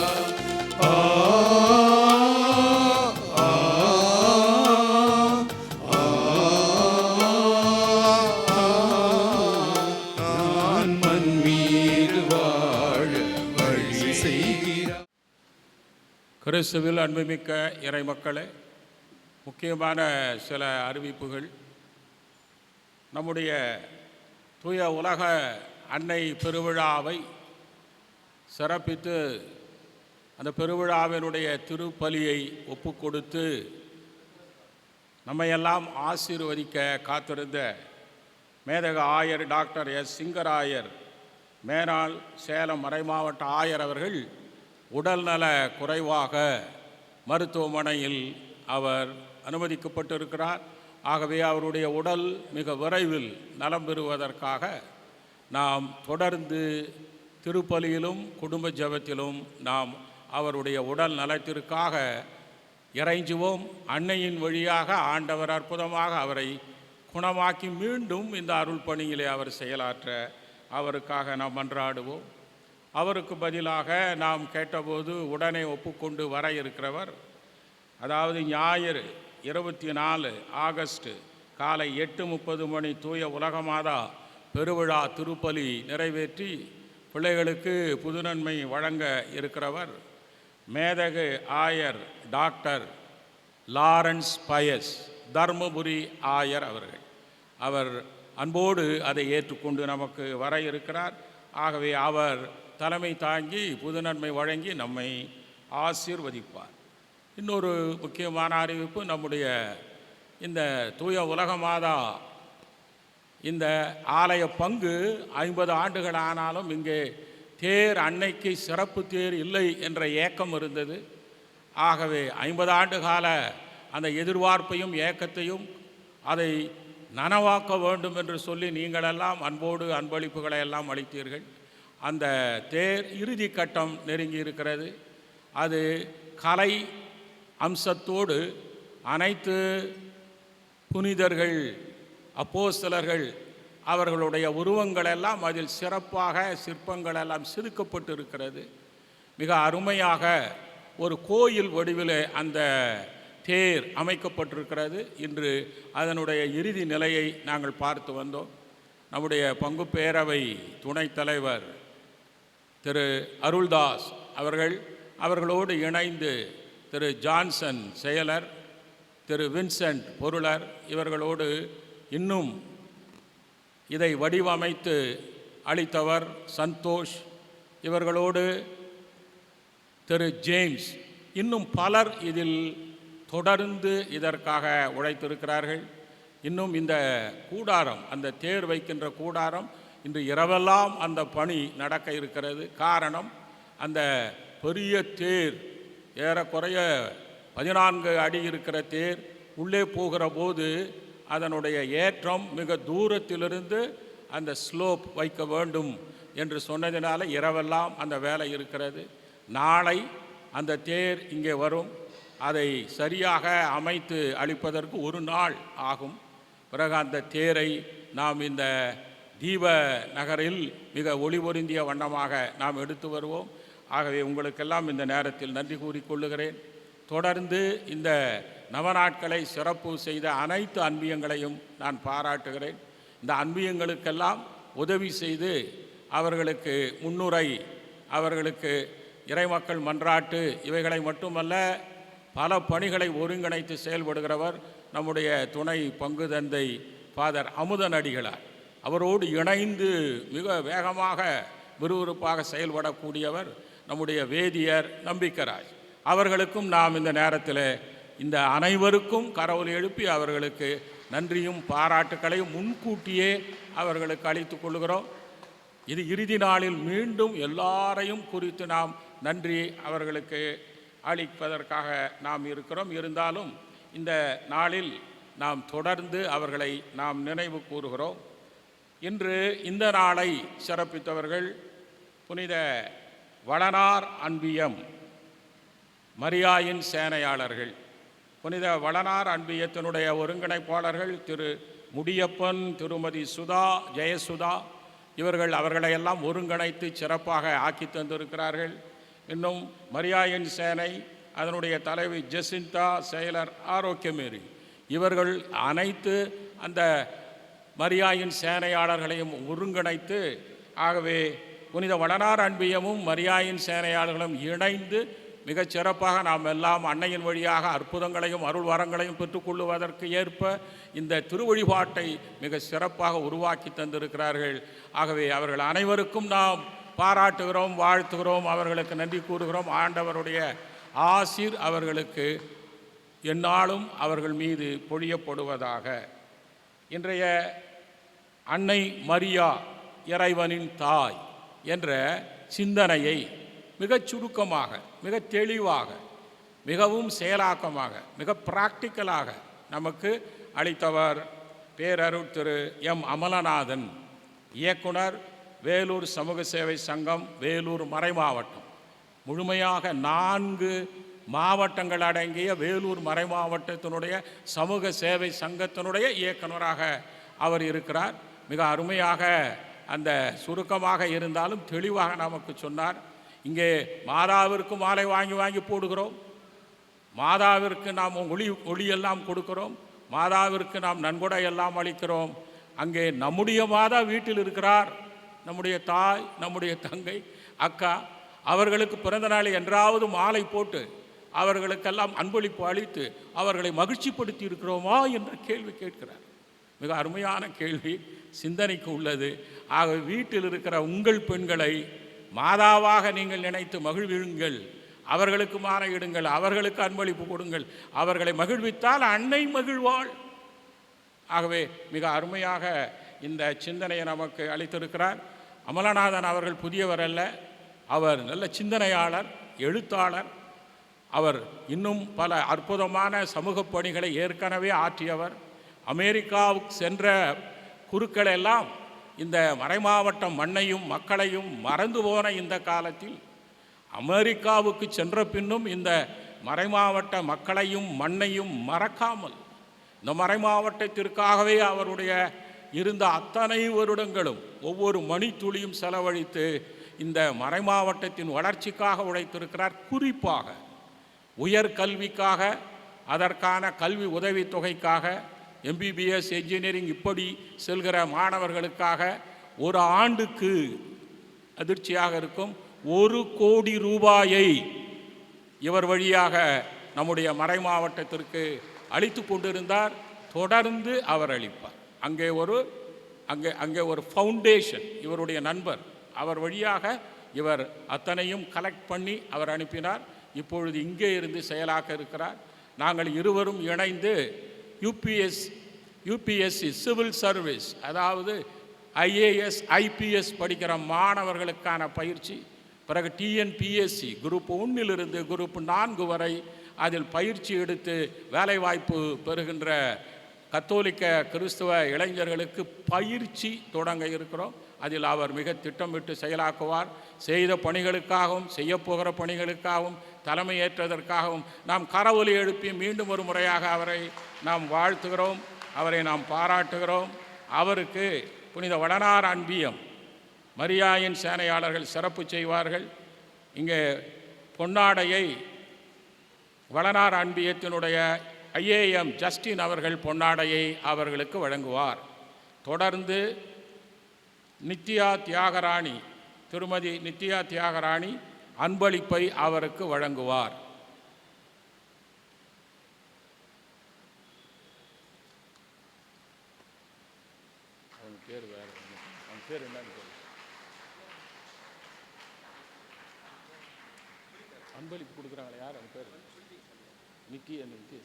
கிறிஸ்துவில் அன்புமிக்க இறைமக்களே, முக்கியமான சில அறிவிப்புகள். நம்முடைய தூய உலக அன்னை பெருவிழாவை சிறப்பித்து அந்த பெருவிழாவினுடைய திருப்பலியை ஒப்பு கொடுத்து நம்மையெல்லாம் ஆசீர்வதிக்க காத்திருந்த மேதக ஆயர் டாக்டர் எஸ் சிங்கராயர், மேனாள் சேலம் மறைமாவட்ட ஆயர் அவர்கள் உடல்நல குறைவாக மருத்துவமனையில் அவர் அனுமதிக்கப்பட்டிருக்கிறார். ஆகவே அவருடைய உடல் மிக விரைவில் நலம் பெறுவதற்காக நாம் தொடர்ந்து திருப்பலியிலும் குடும்ப ஜெபத்திலும் நாம் அவருடைய உடல் நலத்திற்காக இறைஞ்சுவோம். அன்னையின் வழியாக ஆண்டவர் அற்புதமாக அவரை குணமாக்கி மீண்டும் இந்த அருள் பணியிலே அவர் செயலாற்ற அவருக்காக நாம் மன்றாடுவோம். அவருக்கு பதிலாக நாம் கேட்டபோது உடனே ஒப்புக்கொண்டு வர இருக்கிறவர், அதாவது ஞாயிறு 24 ஆகஸ்ட் காலை 8:30 மணி தூய உலகமாதா பெருவிழா திருப்பலி நிறைவேற்றி பிள்ளைகளுக்கு புதுநன்மை வழங்க இருக்கிறவர் மேதகு ஆயர் டாக்டர் லாரன்ஸ் பயஸ் தர்மபுரி ஆயர் அவர்கள். அவர் அன்போடு அதை ஏற்றுக்கொண்டு நமக்கு வர இருக்கிறார். ஆகவே அவர் தலைமை தாங்கி புதுநன்மை வழங்கி நம்மை ஆசீர்வதிப்பார். இன்னொரு முக்கியமான அறிவிப்பு, நம்முடைய இந்த தூய உலகமாதா இந்த ஆலய பங்கு 50 ஆண்டுகள் ஆனாலும் இங்கே தேர் அன்னைக்கு சிறப்பு தேர் இல்லை என்ற ஏக்கம் இருந்தது. ஆகவே 50 ஆண்டு கால அந்த எதிர்பார்ப்பையும் ஏக்கத்தையும் அதை நனவாக்க வேண்டும் என்று சொல்லி நீங்களெல்லாம் அன்போடு அன்பளிப்புகளை எல்லாம் அளித்தீர்கள். அந்த தேர் இறுதி கட்டம் நெருங்கி இருக்கிறது. அது கலை அம்சத்தோடு அனைத்து புனிதர்கள் அப்போஸ்தலர்கள் அவர்களுடைய உருவங்களெல்லாம் அதில் சிறப்பாக சிற்பங்கள் எல்லாம் செதுக்கப்பட்டு இருக்கிறது. மிக அருமையாக ஒரு கோயில் வடிவில் அந்த தேர் அமைக்கப்பட்டிருக்கிறது. இன்று அதனுடைய இறுதி நிலையை நாங்கள் பார்த்து வந்தோம். நம்முடைய பங்கு பேரவை துணைத் தலைவர் திரு அருள்தாஸ் அவர்களோடு இணைந்து திரு ஜான்சன் செயலர், திரு வின்சென்ட் பொருளர் இவர்களோடு இன்னும் இதை வடிவமைத்து அளித்தவர் சந்தோஷ், இவர்களோடு திரு ஜேம்ஸ், இன்னும் பலர் இதில் தொடர்ந்து இதற்காக உழைத்திருக்கிறார்கள். இன்னும் இந்த கூடாரம், அந்த தேர் வைக்கின்ற கூடாரம் இன்று இரவெல்லாம் அந்த பணி நடக்க இருக்கிறது. காரணம், அந்த பெரிய தேர் ஏறக்குறைய 14 அடி இருக்கிற தேர் உள்ளே போகிற போது அதனுடைய ஏற்றம் மிக தூரத்திலிருந்து அந்த ஸ்லோப் வைக்க வேண்டும் என்று சொன்னதினால இரவெல்லாம் அந்த வேலை இருக்கிறது. நாளை அந்த தேர் இங்கே வரும். அதை சரியாக அமைத்து அளிப்பதற்கு ஒரு நாள் ஆகும். பிறகு அந்த தேரை நாம் இந்த தீப நகரில் மிக ஒளி பொருந்திய வண்ணமாக நாம் எடுத்து வருவோம். ஆகவே உங்களுக்கெல்லாம் இந்த நேரத்தில் நன்றி கூறிக்கொள்ளுகிறேன். தொடர்ந்து இந்த நவநாட்களை சிறப்பு செய்த அனைத்து அன்பியங்களையும் நான் பாராட்டுகிறேன். இந்த அன்பியங்களுக்கெல்லாம் உதவி செய்து அவர்களுக்கு முன்னுரை, அவர்களுக்கு இறைமக்கள் மன்றாட்டு இவைகளை மட்டுமல்ல பல பணிகளை ஒருங்கிணைத்து செயல்படுகிறவர் நம்முடைய துணை பங்கு தந்தை ஃபாதர் அமுதன் அடிகளார். அவரோடு இணைந்து மிக வேகமாக விறுவிறுப்பாக செயல்படக்கூடியவர் நம்முடைய வேதியர் நம்பிக்கராஜ். அவர்களுக்கும் நாம் இந்த நேரத்தில் இந்த அனைவருக்கும் கரவொலி எழுப்பி அவர்களுக்கு நன்றியும் பாராட்டுக்களையும் முன்கூட்டியே அவர்களுக்கு அளித்துக் கொள்கிறோம். இது இறுதி நாளில் மீண்டும் எல்லாரையும் குறித்து நாம் நன்றி அவர்களுக்கு அளிப்பதற்காக நாம் இருக்கிறோம். இருந்தாலும் இந்த நாளில் நாம் தொடர்ந்து அவர்களை நாம் நினைவு கூறுகிறோம். இன்று இந்த நாளை சிறப்பித்தவர்கள் புனித வளனார் அன்பியம் மரியாயின் சேனையாளர்கள். புனித வளனார் அன்பியத்தினுடைய ஒருங்கிணைப்பாளர்கள் திரு முடியப்பன், திருமதி சுதா, ஜெயசுதா இவர்கள் அவர்களையெல்லாம் ஒருங்கிணைத்து சிறப்பாக ஆக்கி தந்திருக்கிறார்கள். இன்னும் மரியாயின் சேனை அதனுடைய தலைவி ஜெசிந்தா, செயலர் ஆரோக்கியமேரி இவர்கள் அனைத்து அந்த மரியாயின் சேனையாளர்களையும் ஒருங்கிணைத்து, ஆகவே புனித வளனார் அன்பியமும் மரியாயின் சேனையாளர்களும் இணைந்து மிகச் சிறப்பாக நாம் எல்லாம் அன்னையின் வழியாக அற்புதங்களையும் அருள் வரங்களையும் பெற்றுக்கொள்ளுவதற்கு ஏற்ப இந்த திருவழிபாட்டை மிக சிறப்பாக உருவாக்கி தந்திருக்கிறார்கள். ஆகவே அவர்கள் அனைவருக்கும் நாம் பாராட்டுகிறோம், வாழ்த்துகிறோம், அவர்களுக்கு நன்றி கூறுகிறோம். ஆண்டவருடைய ஆசீர் அவர்களுக்கு எந்நாளும் அவர்கள் மீது பொழியப்படுவதாக. இன்றைய அன்னை மரியா இறைவனின் தாய் என்ற சிந்தனையை மிகச் சுருக்கமாக, மிக தெளிவாக, மிகவும் செயலாக்கமாக, மிக பிராக்டிக்கலாக நமக்கு அளித்தவர் பேரருட் திரு எம் அமலநாதன், இயக்குனர், வேலூர் சமூக சேவை சங்கம், வேலூர் மறைமாவட்டம். முழுமையாக 4 மாவட்டங்கள் அடங்கிய வேலூர் மறைமாவட்டத்தினுடைய சமூக சேவை சங்கத்தினுடைய இயக்குனராக அவர் இருக்கிறார். மிக அருமையாக அந்த சுருக்கமாக இருந்தாலும் தெளிவாக நமக்கு சொன்னார். இங்கே மாதாவிற்கு மாலை வாங்கி வாங்கி போடுகிறோம், மாதாவிற்கு நாம் ஒளியெல்லாம் கொடுக்கிறோம், மாதாவிற்கு நாம் நன்கொடை எல்லாம் அளிக்கிறோம். அங்கே நம்முடைய மாதா வீட்டில் இருக்கிறார், நம்முடைய தாய், நம்முடைய தங்கை, அக்கா. அவர்களுக்கு பிறந்த நாளை என்றாவது மாலை போட்டு அவர்களுக்கெல்லாம் அன்பளிப்பு அளித்து அவர்களை மகிழ்ச்சிப்படுத்தி இருக்கிறோமா என்ற கேள்வி கேட்கிறார். மிக அருமையான கேள்வி, சிந்தனைக்கு உள்ளது. ஆக வீட்டில் இருக்கிற உங்கள் பெண்களை மாதாவாக நீங்கள் நினைத்து மகிழ்விடுங்கள், அவர்களுக்கு மாலை இடுங்கள், அவர்களுக்கு அன்பளிப்பு கொடுங்கள். அவர்களை மகிழ்வித்தால் அன்னை மகிழ்வாள். ஆகவே மிக அருமையாக இந்த சிந்தனையை நமக்கு அளித்திருக்கிறார். அமலநாதன் அவர்கள் புதியவர் அல்ல, அவர் நல்ல சிந்தனையாளர், எழுத்தாளர். அவர் இன்னும் பல அற்புதமான சமூக பணிகளை ஏற்கனவே ஆற்றியவர். அமெரிக்காவுக்கு சென்ற குருக்களெல்லாம் இந்த மறைமாவட்டம் மண்ணையும் மக்களையும் மறந்து போன இந்த காலத்தில் அமெரிக்காவுக்கு சென்ற பின்னும் இந்த மறைமாவட்ட மக்களையும் மண்ணையும் மறக்காமல் இந்த மறைமாவட்டத்திற்காகவே அவருடைய இருந்த அத்தனை வருடங்களும் ஒவ்வொரு மணித்துளியும் செலவழித்து இந்த மறைமாவட்டத்தின் வளர்ச்சிக்காக உழைத்திருக்கிறார். குறிப்பாக உயர்கல்விக்காக, அதற்கான கல்வி உதவித்தொகைக்காக, MBBS என்ஜினியரிங் இப்படி செல்கிற மாணவர்களுக்காக ஒரு ஆண்டுக்கு அதிர்ச்சியாக இருக்கும் 1 கோடி ரூபாயை இவர் வழியாக நம்முடைய மறை மாவட்டத்திற்கு அளித்து கொண்டிருந்தார். தொடர்ந்து அவர் அளிப்பார். அங்கே ஒரு ஃபவுண்டேஷன், இவருடைய நண்பர், அவர் வழியாக இவர் அத்தனையும் கலெக்ட் பண்ணி அவர் அனுப்பினார். இப்பொழுது இங்கே இருந்து செயலாக்க இருக்கிறார். நாங்கள் இருவரும் இணைந்து யூபிஎஸ்சி சிவில் சர்வீஸ், அதாவது IAS IPS படிக்கிற மாணவர்களுக்கான பயிற்சி, பிறகு TNPSC குரூப் 1 குரூப் 4 வரை அதில் பயிற்சி எடுத்து வேலைவாய்ப்பு பெறுகின்ற கத்தோலிக்க கிறிஸ்துவ இளைஞர்களுக்கு பயிற்சி தொடங்க இருக்கிறோம். அதில் அவர் மிக திட்டமிட்டு செயலாக்குவார். செய்த பணிகளுக்காகவும் செய்யப்போகிற பணிகளுக்காகவும் தலைமையேற்றதற்காகவும் நாம் கரவொலி எழுப்பி மீண்டும் ஒரு முறையாக அவரை நாம் வாழ்த்துகிறோம், அவரை நாம் பாராட்டுகிறோம். அவருக்கு புனித வளனார் அன்பியம் மரியாயின் சேனையாளர்கள் சிறப்பு செய்வார்கள். இங்கே பொன்னாடையை வளனார் அன்பியத்தினுடைய ஐஏஎம் ஜஸ்டின் அவர்கள் பொன்னாடையை அவர்களுக்கு வழங்குவார். தொடர்ந்து நித்யா தியாகராணி, திருமதி நித்யா தியாகராணி அன்பளிப்பை அவருக்கு வழங்குவார். பேர் வேறு, அவன் பேர் என்னன்னு அன்பளிப்பு கொடுக்குறாங்களே, யார் அவன் பேர்? நிக்கி அந்த நிக்கி.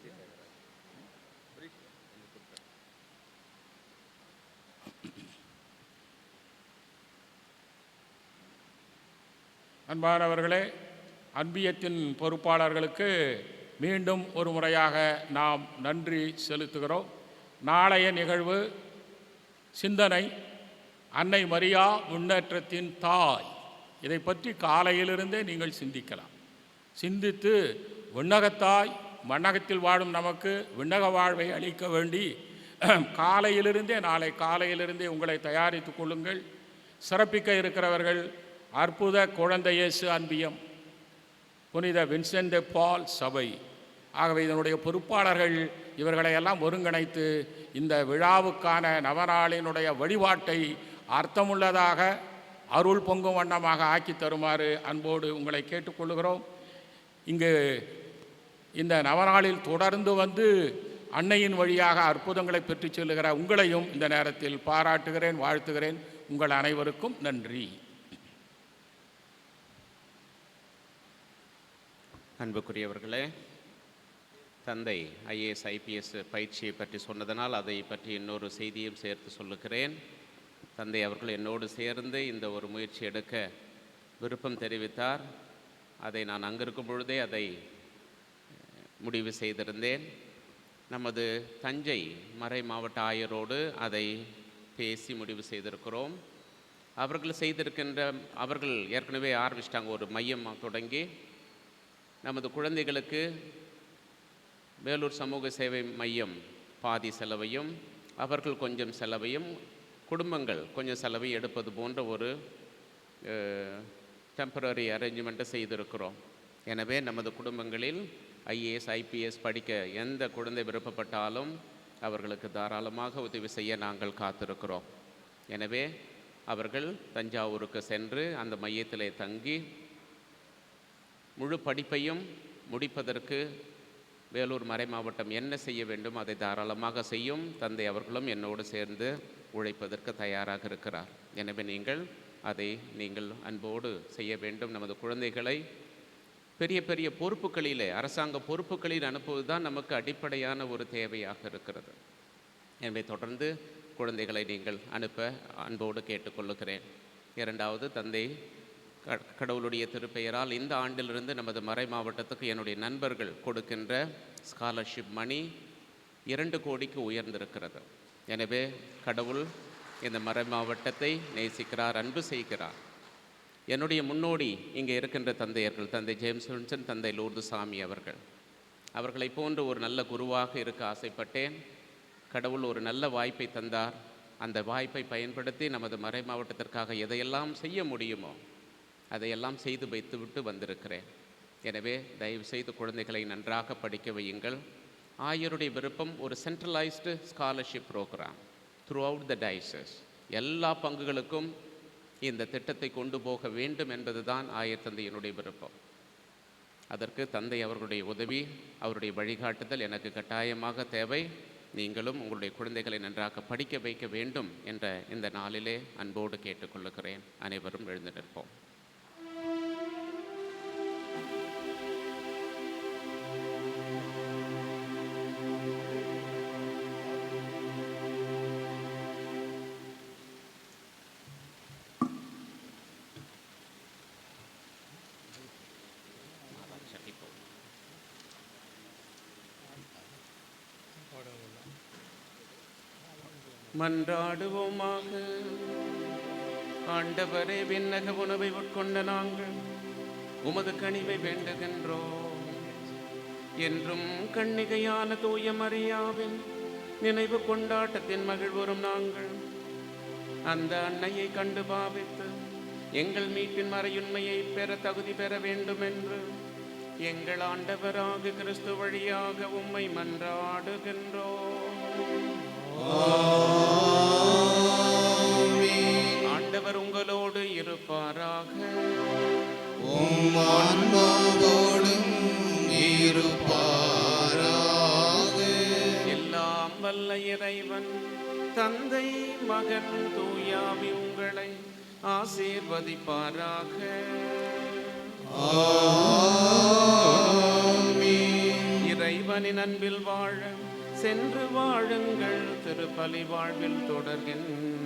அன்பானவர்களே, அன்பியத்தின் பொறுப்பாளர்களுக்கு மீண்டும் ஒரு முறையாக நாம் நன்றி செலுத்துகிறோம். நாளைய நிகழ்வு சிந்தனை அன்னை மரியா முன்னேற்றத்தின் தாய். இதை பற்றி காலையிலிருந்தே நீங்கள் சிந்திக்கலாம். சிந்தித்து விண்ணகத்தாய் மண்ணகத்தில் வாழும் நமக்கு விண்ணக வாழ்வை அளிக்க வேண்டி நாளை காலையிலிருந்தே உங்களை தயாரித்து கொள்ளுங்கள். சிறப்பிக்க இருக்கிறவர்கள் அற்புத குழந்தை இயேசு அன்பியம், புனித வின்சென்ட் de பால் சபை. ஆகவே இதனுடைய பொறுப்பாளர்கள் இவர்களை எல்லாம் ஒருங்கிணைத்து இந்த விழாவுக்கான நவநாளினுடைய வழிபாட்டை அர்த்தமுள்ளதாக அருள் பொங்கும் வண்ணமாக ஆக்கி தருமாறு அன்போடு உங்களை கேட்டுக்கொள்கிறோம். இங்கு இந்த நவநாளில் தொடர்ந்து வந்து அன்னையின் வழியாக அற்புதங்களை பெற்றுச் செல்லுகிற உங்களையும் இந்த நேரத்தில் பாராட்டுகிறேன், வாழ்த்துகிறேன். உங்கள் அனைவருக்கும் நன்றி. அன்புக்குரியவர்களே, தந்தை ஐஏஎஸ் ஐபிஎஸ் பயிற்சியை பற்றி சொன்னதனால் அதை பற்றி இன்னொரு செய்தியும் சேர்த்து சொல்லுகிறேன். தந்தை அவர்கள் என்னோடு சேர்ந்து இந்த ஒரு முயற்சி எடுக்க விருப்பம் தெரிவித்தார். அதை நான் அங்கிருக்கும் பொழுதே அதை முடிவு செய்திருந்தேன். நமது தஞ்சை மறை மாவட்ட ஆயரோடு அதை பேசி முடிவு செய்திருக்கிறோம். அவர்கள் ஏற்கனவே ஆரம்பிச்சிட்டாங்க ஒரு மையம் தொடங்கி. நமது குழந்தைகளுக்கு வேலூர் சமூக சேவை மையம் பாதி செலவையும், அவர்கள் கொஞ்சம் செலவையும், குடும்பங்கள் கொஞ்சம் செலவையும் எடுப்பது போன்ற ஒரு டெம்பரரி அரேஞ்ச்மெண்ட்டை செய்திருக்கிறோம். எனவே நமது குடும்பங்களில் ஐஏஎஸ் ஐபிஎஸ் படிக்க எந்த குழந்தை விருப்பப்பட்டாலும் அவர்களுக்கு தாராளமாக உதவி செய்ய நாங்கள் காத்திருக்கிறோம். எனவே அவர்கள் தஞ்சாவூருக்கு சென்று அந்த மையத்திலே தங்கி முழு படிப்பையும் முடிப்பதற்கு வேலூர் மறை மாவட்டம் என்ன செய்ய வேண்டும் அதை தாராளமாக செய்யும். தந்தை அவர்களும் என்னோடு சேர்ந்து உழைப்பதற்கு தயாராக இருக்கிறார். எனவே நீங்கள் அன்போடு செய்ய வேண்டும். நமது குழந்தைகளை பெரிய பெரிய பொறுப்புகளிலே, அரசாங்க பொறுப்புகளில் அனுப்புவது தான் நமக்கு அடிப்படையான ஒரு தேவையாக இருக்கிறது. எனவே தொடர்ந்து குழந்தைகளை நீங்கள் அனுப்ப அன்போடு கேட்டுக்கொள்ளுகிறேன். இரண்டாவது, தந்தை கடவுளுடைய திருப்பெயரால் இந்த ஆண்டிலிருந்து நமது மறை மாவட்டத்துக்கு என்னுடைய நண்பர்கள் கொடுக்கின்ற ஸ்காலர்ஷிப் மணி 2 கோடிக்கு உயர்ந்திருக்கிறது. எனவே கடவுள் இந்த மறை மாவட்டத்தை நேசிக்கிறார், அன்பு செய்கிறார். என்னுடைய முன்னோடி இங்கே இருக்கின்ற தந்தையர்கள், தந்தை ஜேம்ஸ் வின்சன், தந்தை லூர்து சாமி அவர்களை போன்ற ஒரு நல்ல குருவாக இருக்க ஆசைப்பட்டேன். கடவுள் ஒரு நல்ல வாய்ப்பை தந்தார். அந்த வாய்ப்பை பயன்படுத்தி நமது மறை மாவட்டத்திற்காக எதையெல்லாம் செய்ய முடியுமோ அதையெல்லாம் செய்து வைத்துவிட்டு வந்திருக்கிறேன். எனவே தயவு செய்து குழந்தைகளை நன்றாக படிக்க வையுங்கள். ஆயருடைய விருப்பம் ஒரு centralised scholarship programme throughout the diocese. எல்லா பங்குகளுக்கும் இந்த திட்டத்தை கொண்டு போக வேண்டும் என்பது தான் ஆயர் தந்தையினுடைய விருப்பம். அதற்கு தந்தை அவர்களுடைய உதவி, அவருடைய வழிகாட்டுதல் எனக்கு கட்டாயமாக தேவை. நீங்களும் உங்களுடைய குழந்தைகளை நன்றாக படிக்க வைக்க வேண்டும் என்ற இந்த நாளிலே அன்போடு கேட்டுக்கொள்ளுகிறேன். அனைவரும் எழுந்து நிற்போம். மன்றாடுவோமாக. ஆண்டவரே, விண்ணக உணவை உட்கொண்ட நாங்கள் உமது கனிவை வேண்டுகின்றோம். என்றும் கன்னிகையான தூய மரியாவின் நினைவு கொண்டாட்டத்தின் மகிழ்வுறும் நாங்கள் அந்த அன்னையை கண்டு பாவித்து எங்கள் மீட்பின் மறையுண்மையை பெற தகுதி பெற வேண்டும் என்று எங்கள் ஆண்டவராக கிறிஸ்து வழியாக உம்மை மன்றாடுகின்றோம். ஆண்டவர் உங்களோடு இருப்பாராக. உம் ஆன்மாவோடும் இருப்பாராக. எல்லாம் வல்ல இறைவன் தந்தை மகன் தூயாவி உங்களை ஆசீர்வதிப்பாராக. இறைவனின் அன்பில் வாழ சென்று வாழுங்கள். திருப்பலி வாழ்வில் தொடர்கின்ற